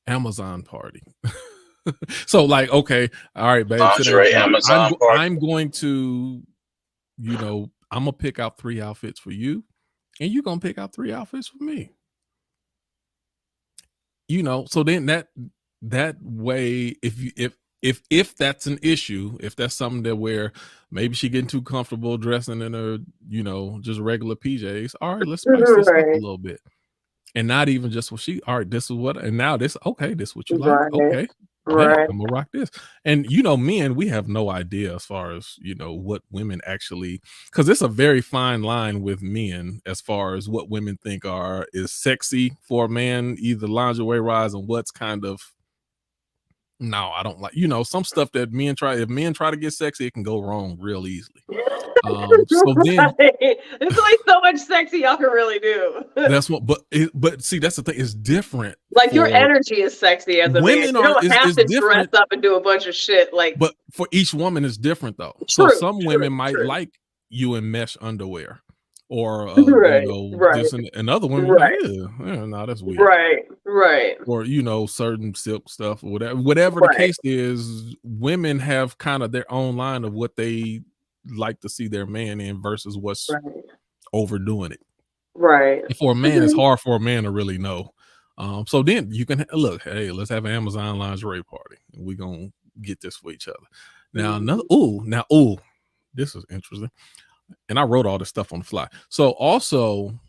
Amazon party. So like, okay, all right, babe. Lingerie Amazon party. I'm going to, I'm gonna pick out 3 outfits for you, and you're gonna pick out 3 outfits for me. So then that way, if that's an issue, if that's something that where maybe she getting too comfortable dressing in her, just regular PJs, all right, let's spice this up a little bit. And not even just all right, this is what, and now this, okay, this is what you like. Okay. Right. I'm gonna rock this. And men, we have no idea as far as what women actually, because it's a very fine line with men as far as what women think is sexy for a man, either lingerie wise, and what's kind of, no, I don't like, some stuff that if men try to get sexy, it can go wrong real easily. So then there's only so much sexy y'all can really do. That's what, but see, that's the thing. It's different. Like your energy is sexy as a man. You don't have to dress up and do a bunch of shit. Like, but for each woman, it's different though. True, so some women might like you in mesh underwear, or this, and other women, like, no, that's weird. Right. Or certain silk stuff, or whatever the case is. Women have kind of their own line of what they like to see their man in versus what's overdoing it. Right. And for a man, it's hard for a man to really know. So then you can look, hey, let's have an Amazon lingerie party. We're gonna get this for each other. Now this is interesting. And I wrote all this stuff on the fly. So also,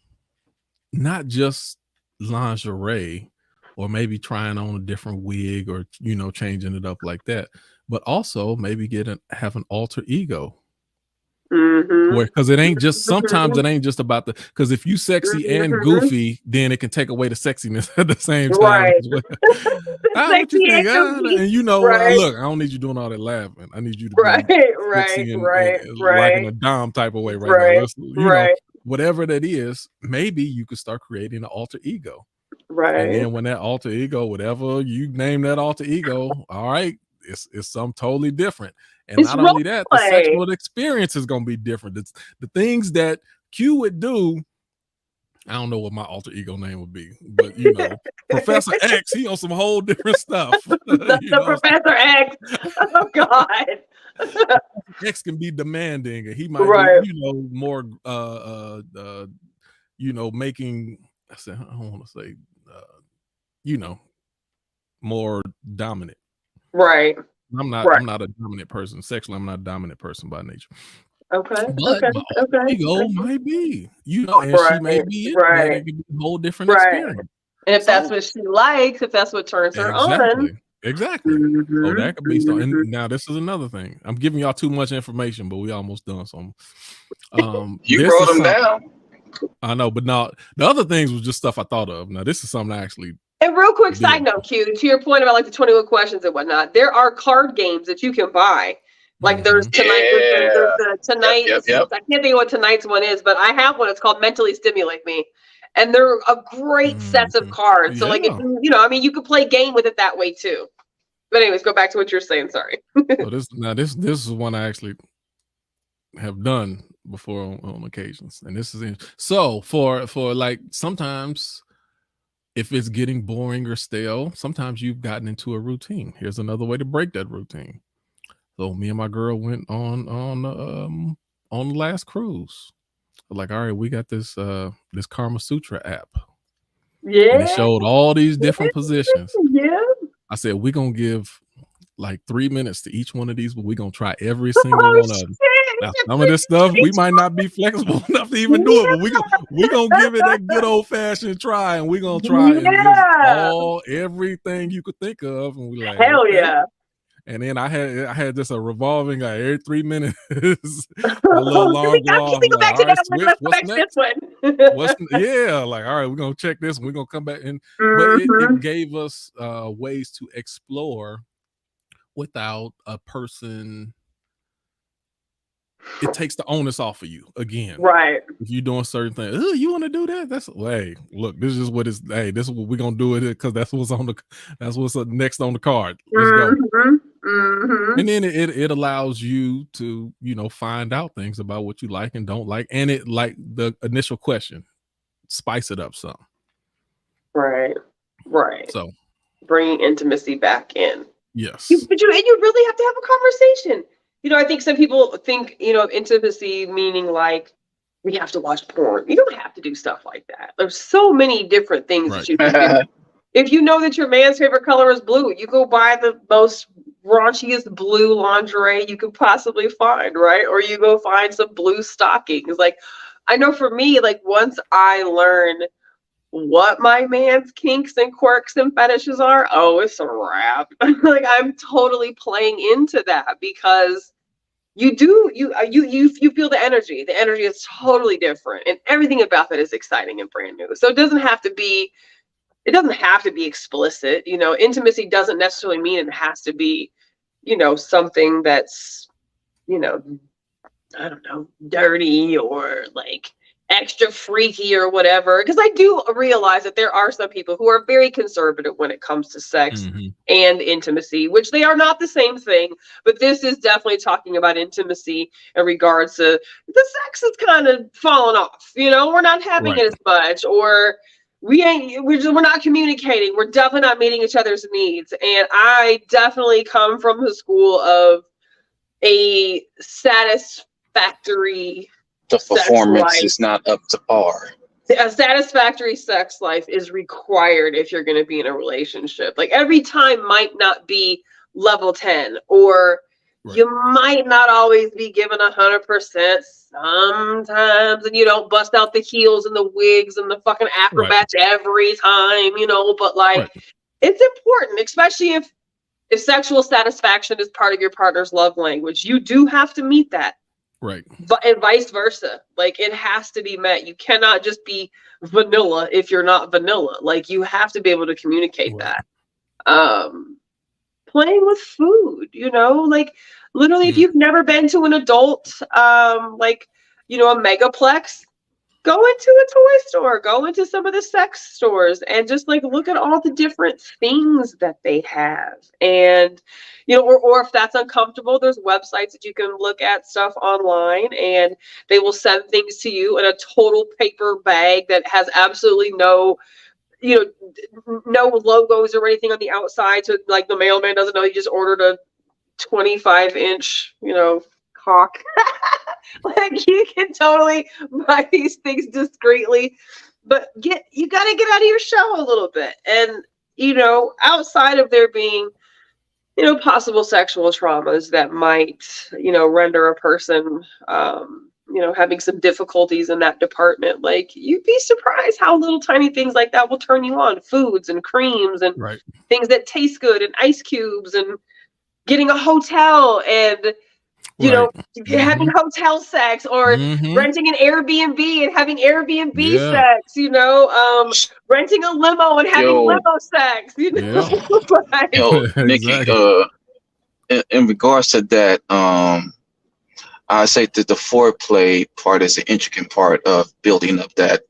not just lingerie, or maybe trying on a different wig, or changing it up like that, but also maybe have an alter ego. Because it ain't just, sometimes it ain't just about because if you sexy and goofy, then it can take away the sexiness at the same time. What you think? And look, I don't need you doing all that laughing. I need you to be like in a dom type of way now. Whatever that is, maybe you could start creating an alter ego. And then when that alter ego, whatever you name that alter ego, all right, it's something totally different. And not only that, the sexual experience is going to be different. It's the things that Q would do. I don't know what my alter ego name would be, but Professor X, he on some whole different stuff. Professor X. Oh God. X can be demanding, and he might be, more making, I don't want to say more dominant. Right. I'm not a dominant person. Sexually, I'm not a dominant person by nature. Okay. But Okay. my Okay. ego might be, and she may be into that. It could be a whole different experience. And if that's So what she likes, if that's what turns her on. Exactly. So that could be so. And now this is another thing. I'm giving y'all too much information, but we almost done. So you wrote them down. I know, but now the other things was just stuff I thought of. Now this is something I actually. And real quick side note, Q, to your point about like the 21 questions and whatnot, there are card games that you can buy. Like there's tonight, there's the tonight. Yep. I can't think of what tonight's one is, but I have one. It's called Mentally Stimulate Me. And they're a great sets of cards. So like, if you could play game with it that way too. But anyways, go back to what you're saying. Sorry. So this is one I actually have done before on occasions, and this is so for like sometimes if it's getting boring or stale, sometimes you've gotten into a routine. Here's another way to break that routine. So me and my girl went on the last cruise. Like, all right, we got this Karma Sutra app. Yeah. And it showed all these different positions. Yeah. I said, we're going to give like 3 minutes to each one of these, but we're going to try every single one of them. Now, some of this stuff, we might not be flexible enough to even do it, but we're going to give it a good old fashioned try, and we're going to try everything you could think of. And we're like, hell okay. Yeah. And then I had just a revolving every 3 minutes, a little long walk. Like, all right, switch, what's next? Like, all right, we're gonna check this and we're gonna come back in. But it gave us ways to explore without a person. It takes the onus off of you again. Right. If you're doing certain things, you want to do that? This is what is. Hey, this is what we're gonna do it because that's what's next on the card. Let's go. And then it allows you to find out things about what you like and don't like, and it like the initial question, spice it up some. Right. So bringing intimacy back in. Yes. But you really have to have a conversation. I think some people think, intimacy meaning like we have to watch porn. You don't have to do stuff like that. There's so many different things that you can do. If you know that your man's favorite color is blue, you go buy the most raunchiest blue lingerie you could possibly find, right? Or you go find some blue stockings. Like, I know for me, like once I learn what my man's kinks and quirks and fetishes are, it's a wrap. Like I'm totally playing into that because you feel the energy. The energy is totally different, and everything about that is exciting and brand new. So it doesn't have to be explicit. Intimacy doesn't necessarily mean it has to be, something that's, I don't know, dirty or like extra freaky or whatever. Because I do realize that there are some people who are very conservative when it comes to sex and intimacy, which they are not the same thing. But this is definitely talking about intimacy in regards to the sex is kind of falling off. We're not having it as much, or we're not communicating. We're definitely not meeting each other's needs. And I definitely come from the school of a satisfactory. The performance is not up to par. A satisfactory sex life is required if you're going to be in a relationship. Like every time might not be level 10, or you might not always be given 100% sometimes, and you don't bust out the heels and the wigs and the fucking acrobats every time, but like it's important, especially if sexual satisfaction is part of your partner's love language. You do have to meet that. Right. And vice versa. Like it has to be met. You cannot just be vanilla if you're not vanilla. Like you have to be able to communicate that. Playing with food, like literally if you've never been to an adult, a megaplex, go into a toy store, go into some of the sex stores and just like look at all the different things that they have. And, or if that's uncomfortable, there's websites that you can look at stuff online and they will send things to you in a total paper bag that has absolutely no logos or anything on the outside. So like the mailman doesn't know you just ordered a 25-inch, cock. Like you can totally buy these things discreetly, but you got to get out of your shell a little bit. And, outside of there being possible sexual traumas that might, render a person, having some difficulties in that department. Like, you'd be surprised how little tiny things like that will turn you on. Foods and creams and Right. things that taste good and ice cubes and getting a hotel and, having hotel sex or renting an Airbnb and having Airbnb sex, renting a limo and having limo sex, Nikki, Exactly. in regards to that, I say that the foreplay part is an intricate part of building up that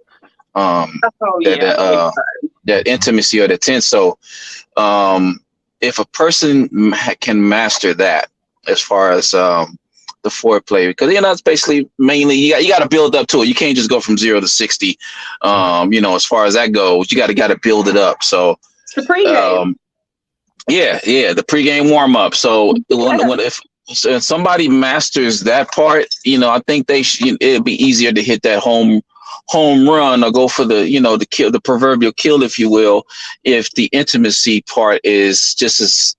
that intimacy or the tense. So if a person can master that as far as the foreplay, because it's basically mainly you got to build up to it. You can't just go from 0 to 60. As far as that goes, you got to build it up. So it's the pregame. The pregame warm up. So if somebody masters that part, I think it'd be easier to hit that home run or go for the the kill, the proverbial kill, if you will, if the intimacy part is just as,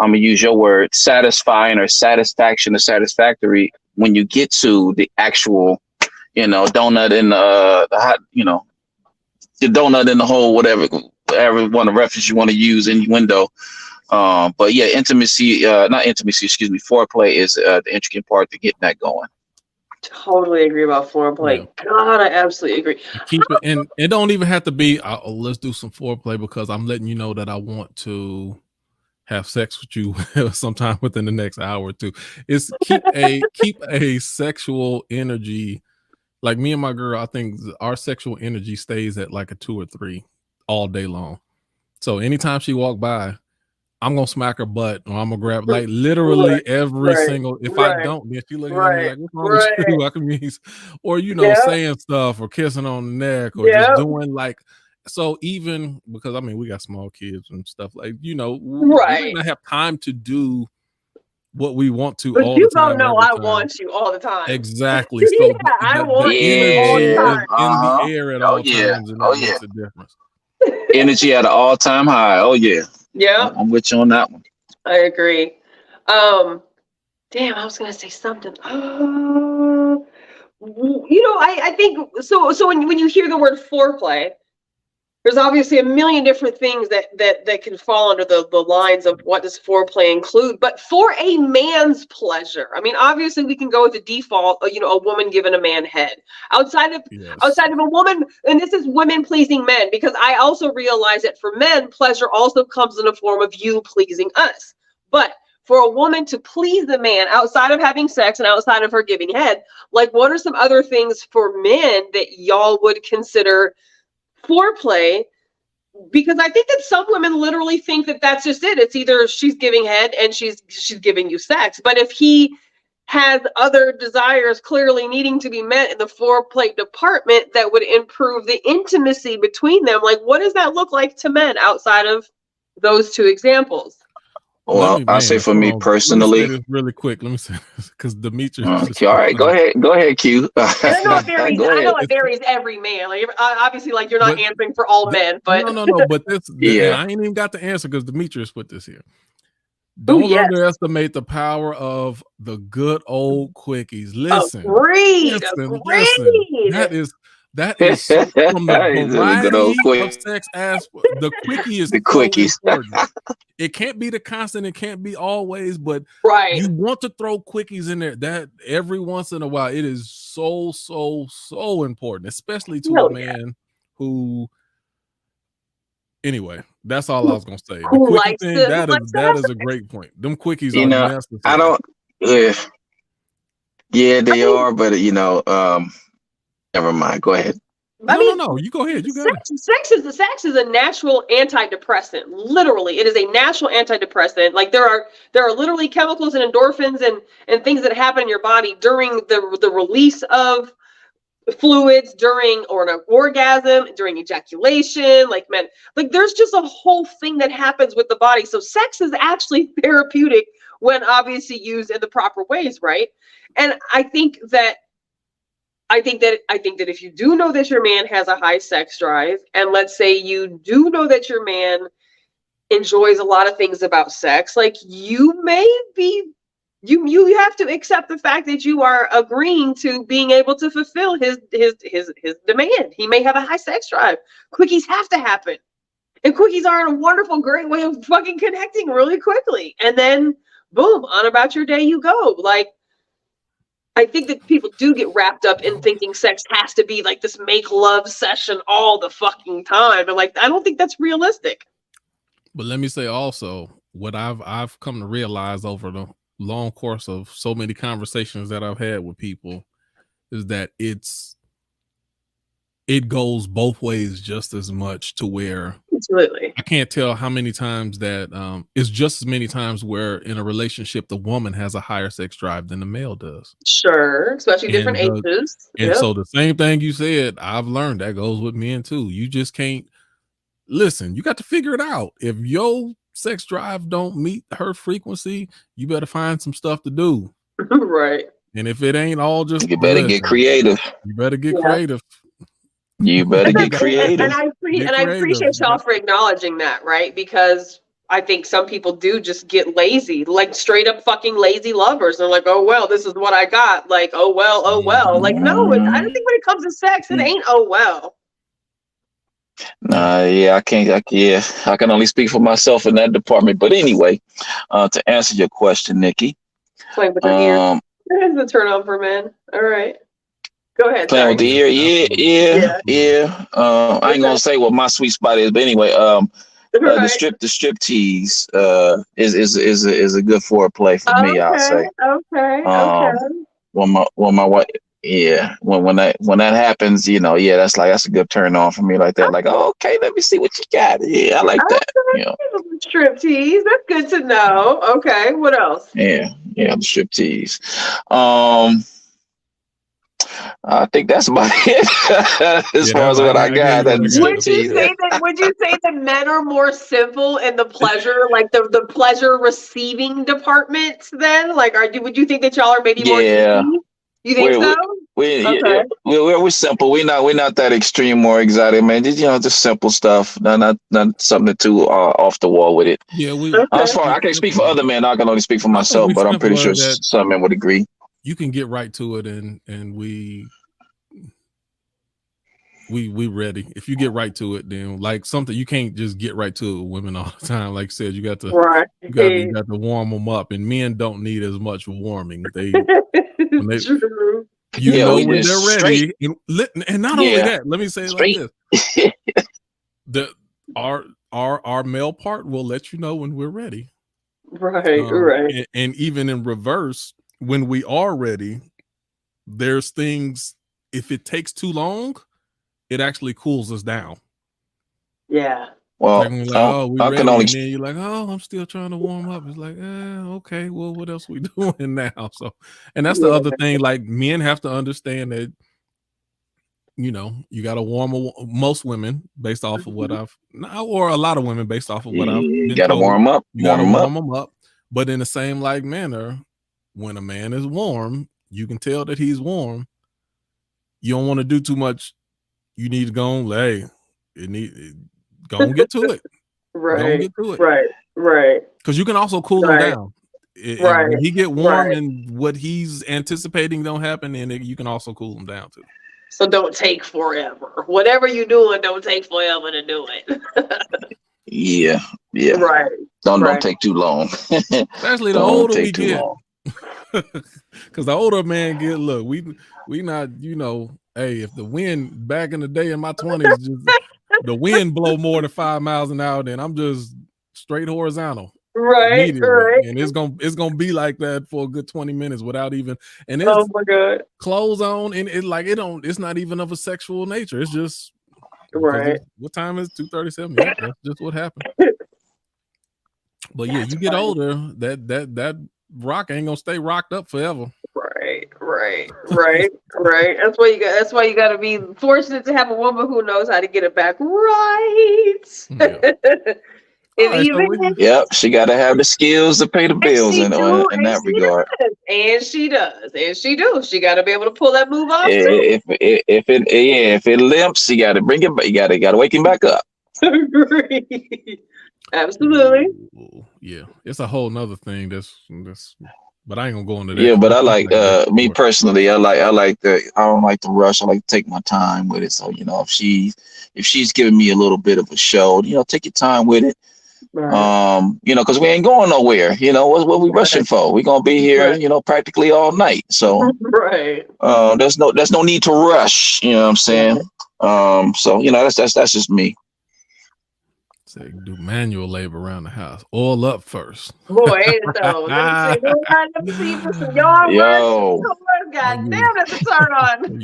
I'm gonna use your word, satisfying or satisfaction or satisfactory when you get to the actual donut in the hot, the donut in the hole, whatever one of reference you want to use in window. But yeah, foreplay is the intricate part to getting that going. Totally agree about foreplay. Yeah. God, I absolutely agree. Keep it, and it don't even have to be, let's do some foreplay because I'm letting you know that I want to have sex with you sometime within the next hour or two. It's keep a sexual energy. Like me and my girl, I think our sexual energy stays at like a 2 or 3 all day long. So anytime she walk by, I'm gonna smack her butt or I'm gonna grab, like, literally every single. If I don't, then she looking at me like, "What's wrong with you?" I can be, or saying stuff or kissing on the neck or just doing like. So even because we got small kids and stuff, like, we might not have time to do what we want to, but all you the time. Don't know I want you all the time. Exactly. So I want the you energy all the is time. in the air at all times, and that makes a difference. Energy at an all-time high. Oh yeah. Yeah. I'm with you on that one. I agree. Damn, I was gonna say something. I think so. So when you hear the word foreplay, there's obviously a million different things that can fall under the lines of what does foreplay include. But for a man's pleasure, obviously we can go with the default, a woman giving a man head. Outside of a woman, and this is women pleasing men, because I also realize that for men, pleasure also comes in the form of you pleasing us. But for a woman to please the man outside of having sex and outside of her giving head, like, what are some other things for men that y'all would consider foreplay? Because I think that some women literally think that that's just it. It's either she's giving head and she's giving you sex. But if he has other desires clearly needing to be met in the foreplay department that would improve the intimacy between them, like, what does that look like to men outside of those two examples? Well, I say for me personally, let me say this really quick. Let me say this because Demetrius. Okay, all right, go ahead, Q. I know it varies every man. Like, obviously, like, you're not answering for all men, but no. But this, I ain't even got the answer because Demetrius put this here. Don't underestimate the power of the good old quickies. Listen, agreed. That is so, from the variety of sex aspect. The quickie is the quickies. So it can't be the constant. It can't be always, but you want to throw quickies in there. That every once in a while, it is so important, especially to a man who. Anyway, that's all I was gonna say. The quickie thing, that is a great point. Them quickies are necessary. I don't. Yeah, they are, but never mind. Go ahead. No. You go ahead. You got it. Sex is a natural antidepressant. Literally, it is a natural antidepressant. Like, there are literally chemicals and endorphins and things that happen in your body during the release of fluids during or an orgasm, during ejaculation. Like, men, like, there's just a whole thing that happens with the body. So sex is actually therapeutic when obviously used in the proper ways, right? And I think that if you do know that your man has a high sex drive, and let's say you do know that your man enjoys a lot of things about sex, like you may be, you have to accept the fact that you are agreeing to being able to fulfill his demand. He may have a high sex drive. Quickies have to happen. And quickies are a wonderful, great way of fucking connecting really quickly. And then boom, on about your day you go. Like, I think that people do get wrapped up in thinking sex has to be like this make love session all the fucking time. And like, I don't think that's realistic. But let me say also, what I've come to realize over the long course of so many conversations that I've had with people is that it goes both ways just as much, to where Absolutely. I can't tell how many times that it's just as many times where in a relationship the woman has a higher sex drive than the male does. Sure, especially different ages. And so the same thing you said, I've learned that goes with men too. You just can't listen. You got to figure it out. If your sex drive don't meet her frequency, you better find some stuff to do. Right. And if it ain't all just, you better get creative. You better get creative. You better get creative. And I appreciate y'all for acknowledging that, right? Because I think some people do just get lazy, like straight up fucking lazy lovers. They're like, oh, well, this is what I got. Like, oh, well. Like, no, I don't think when it comes to sex, it ain't oh, well. Yeah, I can only speak for myself in that department. But anyway, to answer your question, Nikki. Playing with the ear. That is the turn on for men. All right. Go ahead. Playing with the ear. Yeah. I ain't gonna say what my sweet spot is, but anyway, the strip tease is a good foreplay for me, I'll say. Okay. When my wife, when that happens, that's a good turn on for me, like that. Like, oh, okay, let me see what you got. Yeah, I like that. Strip tease. That's good to know. Okay, what else? Yeah, the strip tease. I think that's about it as far as what I got. Would you say that men are more simple in the pleasure, like the pleasure receiving department? Then, like, would you think that y'all are maybe more easy? You think so? We're simple. We're not that extreme or exotic, man. Just simple stuff. Not something too off the wall with it. Yeah, as far I can't speak for other men. I can only speak for myself, but I'm pretty sure some men would agree. You can get right to it, and we ready. If you get right to it, then like something you can't just get right to it with women all the time. Like I said, you got to warm them up, and men don't need as much warming. When they're ready, and not only that, let me say it like this: our male part will let you know when we're ready. Right. And even in reverse, when we are ready, there's things. If it takes too long, it actually cools us down. Yeah. Well, I can only. And then you're like, oh, I'm still trying to warm up. It's like, okay. Well, what else we doing now? So, and that's the other thing. Like, men have to understand that, you got to warm most women based off of what or a lot of women based off of what I've been You got to warm up. You got to warm them up. But in the same like manner, when a man is warm, you can tell that he's warm. You don't want to do too much. You need to go on, go and get to it. Right. Get to it. Right. Because you can also cool him down. When he get warm and what he's anticipating don't happen, and you can also cool him down too. So don't take forever. Whatever you're doing, don't take forever to do it. Yeah. Right. Don't take too long. Especially the older we get. Because the older man get, look, we not, hey, if the wind back in the day in my 20s, just the wind blow more than 5 miles an hour, then I'm just straight horizontal. Right. And it's gonna be like that for a good 20 minutes without even. And it's oh my God, clothes on, and it's not even of a sexual nature. It's just right. What time is 2:37? Yeah, that's just what happened. But yeah, you get older, that rock ain't gonna stay rocked up forever. Right. That's why you got to be fortunate to have a woman who knows how to get it back right. Yeah. She got to have the skills to pay the bills in that regard. And she does. She got to be able to pull that move off. If it limps, you got to bring it back. You got to wake him back up. Absolutely. Ooh, yeah, it's a whole nother thing. That's. But I ain't gonna go into that. Yeah, but I like me personally. I like the. I don't like to rush. I like to take my time with it. So if she's giving me a little bit of a show, take your time with it. Right. Because we ain't going nowhere. What we rushing for? We're gonna be here, practically all night. So right. There's no need to rush. You know what I'm saying? So that's just me. Say do manual labor around the house. Oil up first. Boy, so let me see you put some yard work. God damn, that's a turn on.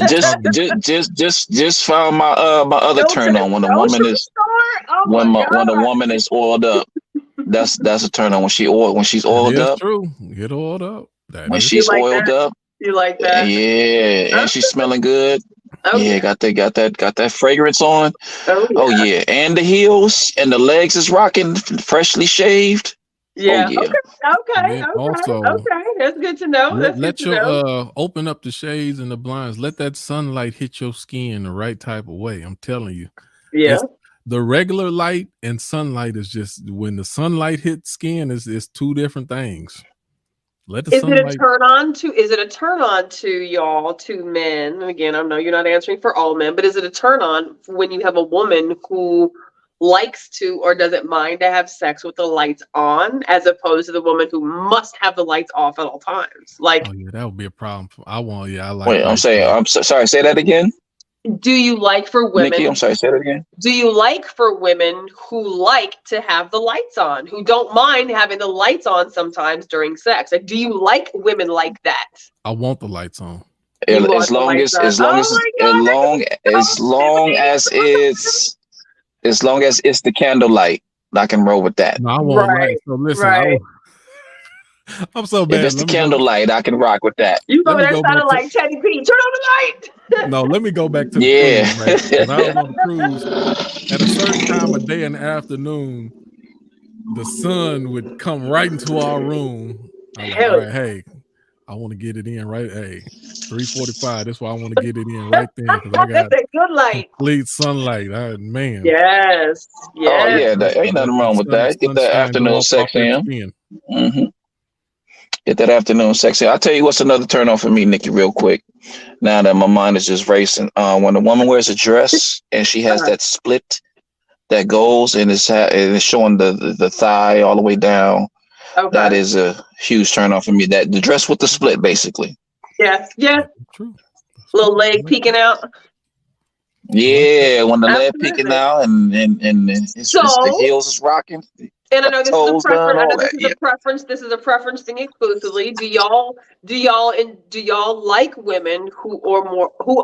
just found my other turn on when the woman is when the woman is oiled up. That's a turn on when she's oiled up. True. Get oiled up. When she's oiled up. You like that? Yeah, and she's smelling good. Yeah, got that fragrance on. Oh yeah, and the heels and the legs is rocking, freshly shaved. Yeah. Oh, yeah. Okay. That's good to know. Let your open up the shades and the blinds. Let that sunlight hit your skin the right type of way. I'm telling you. Yeah. The regular light and sunlight is just when the sunlight hits skin is two different things. Is it a turn on to y'all, to men? Again, I know you're not answering for all men, but is it a turn on when you have a woman who likes to or doesn't mind to have sex with the lights on, as opposed to the woman who must have the lights off at all times? Like, oh yeah, that would be a problem. I like. Wait, I'm sorry. Say that again. Do you like for women? Nikki, I'm sorry. Say that again. Do you like for women who like to have the lights on, who don't mind having the lights on sometimes during sex? Like, do you like women like that? I want the lights on. As long as it's the candlelight, I can roll with that. No, I want lights. So listen, I'm so bad. If it's the candlelight, I can rock with that. You know that sounded like Teddy P. Turn on the light. No, let me go back to the cruise. Right? When I was on the cruise, at a certain time of day in the afternoon, the sun would come right into our room. I'm like, all right, hey, I want to get it in right. Hey, 3:45. That's why I want to get it in right there because I got good light, complete sunlight. Man. Yes. Oh yeah, there ain't nothing wrong with that. Get that afternoon sex in. Mm-hmm. Get that afternoon sex in. I'll tell you what's another turn on for me, Nikki, real quick. Now that my mind is just racing. When a woman wears a dress and she has that split that goes and is showing the thigh all the way down. Okay. That is a huge turn on for me. That the dress with the split, basically. Yeah. True. Little leg peeking out. Yeah, when the leg peeking out and the heels is rocking. And I know this is a preference. This is a preference thing exclusively. Do y'all like women who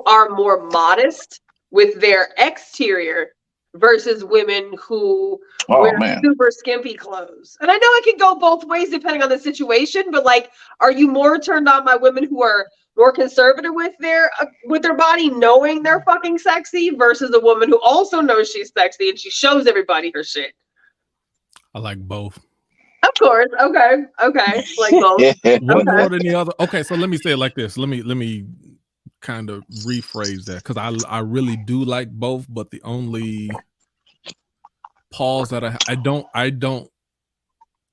are more modest with their exterior versus women who wear super skimpy clothes? And I know it can go both ways depending on the situation, but like, are you more turned on by women who are more conservative with their body, knowing they're fucking sexy, versus a woman who also knows she's sexy and she shows everybody her shit? I like both. Of course. Okay. Like both. One more than the other. Okay, so let me say it like this. Let me kind of rephrase that, because I really do like both, but the only pause that I don't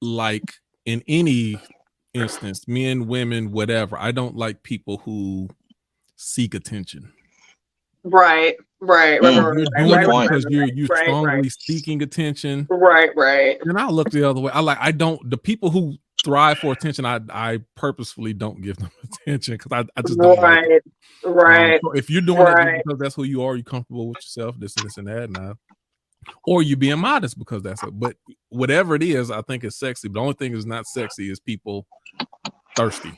like in any instance, men, women, whatever, I don't like people who seek attention. Right. You're because you're strongly seeking attention. Right. And I'll look the other way. The people who thrive for attention, I purposefully don't give them attention because I just don't like it. Right. So if you're doing it because that's who you are, you're comfortable with yourself, this and that now. Or you being modest because that's it. But whatever it is, I think it's sexy. But the only thing that's not sexy is people thirsty.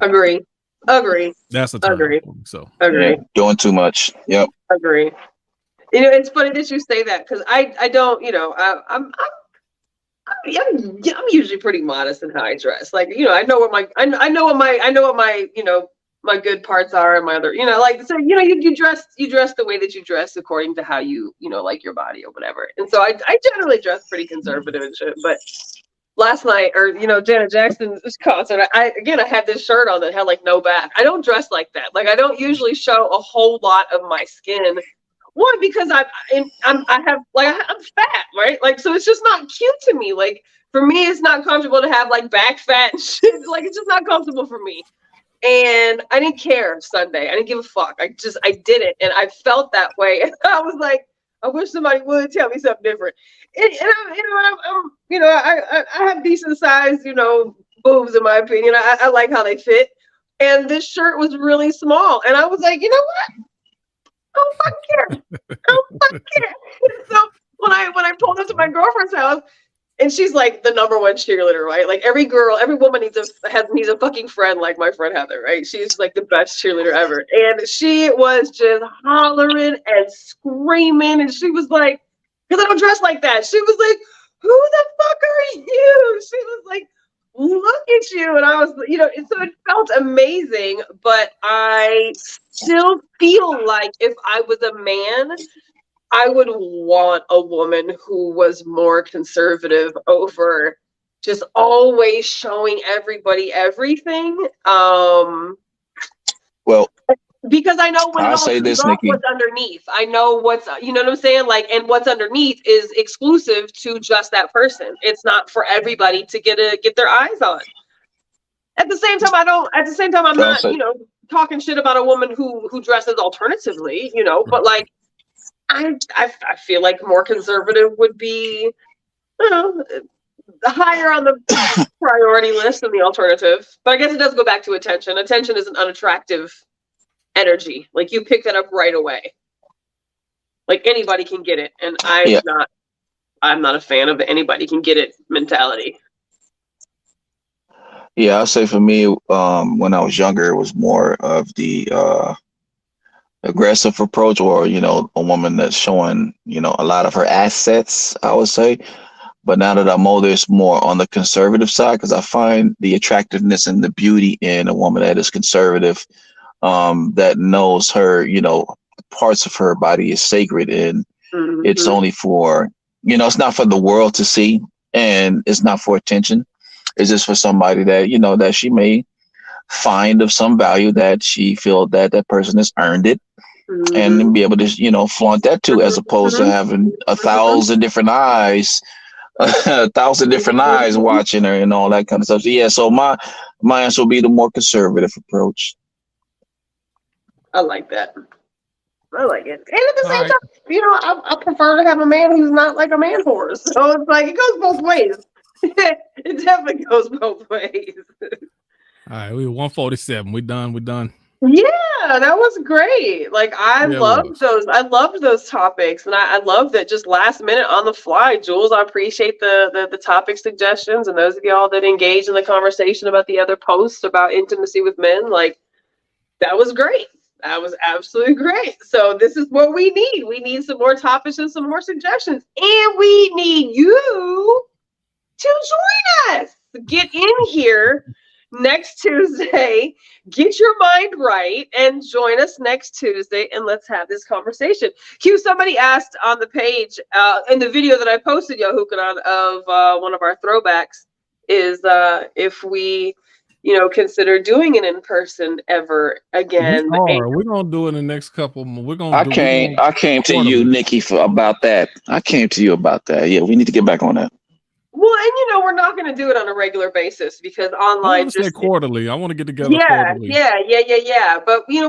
Agree. That's a turn. Agree. So agree. Doing too much. Yep. Agree. It's funny that you say that because I don't. I'm usually pretty modest in how I dress. Like I know what my my good parts are and my other you dress the way that you dress according to how you like your body or whatever. And so I generally dress pretty conservative and shit, but. Last night, or Janet Jackson's concert, I had this shirt on that had like no back. I don't dress like that. Like I don't usually show a whole lot of my skin One, because I'm fat, right? Like, so it's just not cute to me. Like, for me, it's not comfortable to have like back fat and shit. Like, it's just not comfortable for me. And I didn't care Sunday. I didn't give a fuck. I did it, and I felt that way. And I was like, I wish somebody would tell me something different. And I have decent sized, boobs in my opinion. I like how they fit. And this shirt was really small, and I was like, you know what? I don't fucking care. I don't fucking care. So when I pulled up to my girlfriend's house, and she's like the number one cheerleader, right? Like every woman needs a fucking friend like my friend Heather, right? She's like the best cheerleader ever. And she was just hollering and screaming. And she was like, because I don't dress like that. She was like, who the fuck are you? She was like, look at you. And I was, so it felt amazing. But I still feel like if I was a man, I would want a woman who was more conservative over just always showing everybody everything. Well, because I know when I'll say this, Nikki. What's underneath. I know what's, you know what I'm saying? Like, and what's underneath is exclusive to just that person. It's not for everybody to get their eyes on. At the same time, I'm not, talking shit about a woman who dresses alternatively, but like, I feel like more conservative would be, higher on the priority list than the alternative. But I guess it does go back to attention. Attention is an unattractive energy. Like you pick that up right away. Like anybody can get it, and I'm not a fan of the anybody can get it mentality. Yeah, I'll say for me, when I was younger, it was more of the aggressive approach, or a woman that's showing a lot of her assets, I would say. But now that I'm older, it's more on the conservative side, because I find the attractiveness and the beauty in a woman that is conservative, that knows her parts of her body is sacred, and it's only for it's not for the world to see, and it's not for attention. It's just for somebody that that she may find of some value, that she feel that person has earned it, and be able to flaunt that too, as opposed to having 1,000 different eyes, 1,000 different eyes watching her and all that kind of stuff. So yeah, so my answer will be the more conservative approach. I like that. I like it. And at the same time, I prefer to have a man who's not like a man horse. So it's like, it goes both ways. It definitely goes both ways. All right, we 147. We done. Yeah, that was great. Like I loved those topics, and I love that just last minute on the fly, Jules. I appreciate the topic suggestions, and those of y'all that engaged in the conversation about the other posts about intimacy with men. Like that was great. That was absolutely great. So this is what we need. We need some more topics and some more suggestions, and we need you to join us. Get in here next Tuesday, get your mind right, and join us next Tuesday, and let's have this conversation. Q, somebody asked on the page, in the video that I posted, Yahukanan, of one of our throwbacks, is if we, consider doing it in person ever again. We're gonna do it in the next couple. I came to you, Nikki, about that. Yeah, we need to get back on that. Well, and we're not going to do it on a regular basis because online just quarterly. I want to get together. Quarterly. Yeah. But we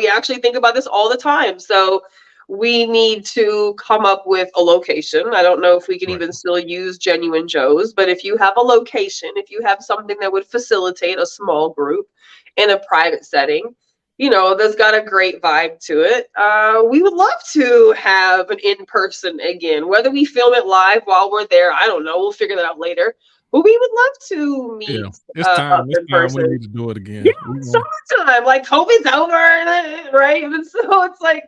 actually think about this all the time. So we need to come up with a location. I don't know if we can even still use Genuine Joe's, but if you have a location, if you have something that would facilitate a small group in a private setting, that's got a great vibe to it. We would love to have an in-person again, whether we film it live while we're there. I don't know. We'll figure that out later. But we would love to meet. Yeah, it's time. It's time we need to do it again. Yeah, summertime. Like COVID's over, right? And so it's like,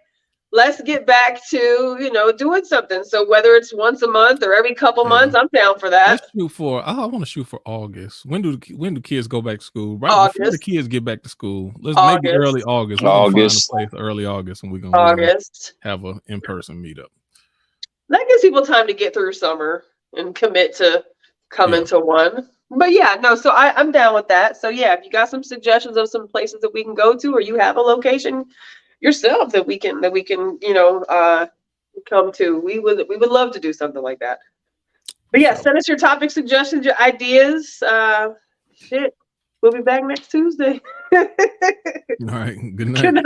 let's get back to, doing something. So whether it's once a month or every couple months, I'm down for that. Let's shoot for, I want to shoot for August. When do kids go back to school? Right before the kids get back to school. Let's maybe early August. August. Find a place early August, and we're going to have an in-person meetup. That gives people time to get through summer and commit to coming to one. But so I'm down with that. So if you got some suggestions of some places that we can go to, or you have a location, yourself that we can come to. We would love to do something like that. But yeah, send us your topic suggestions, your ideas. We'll be back next Tuesday. All right. Good night. Good night.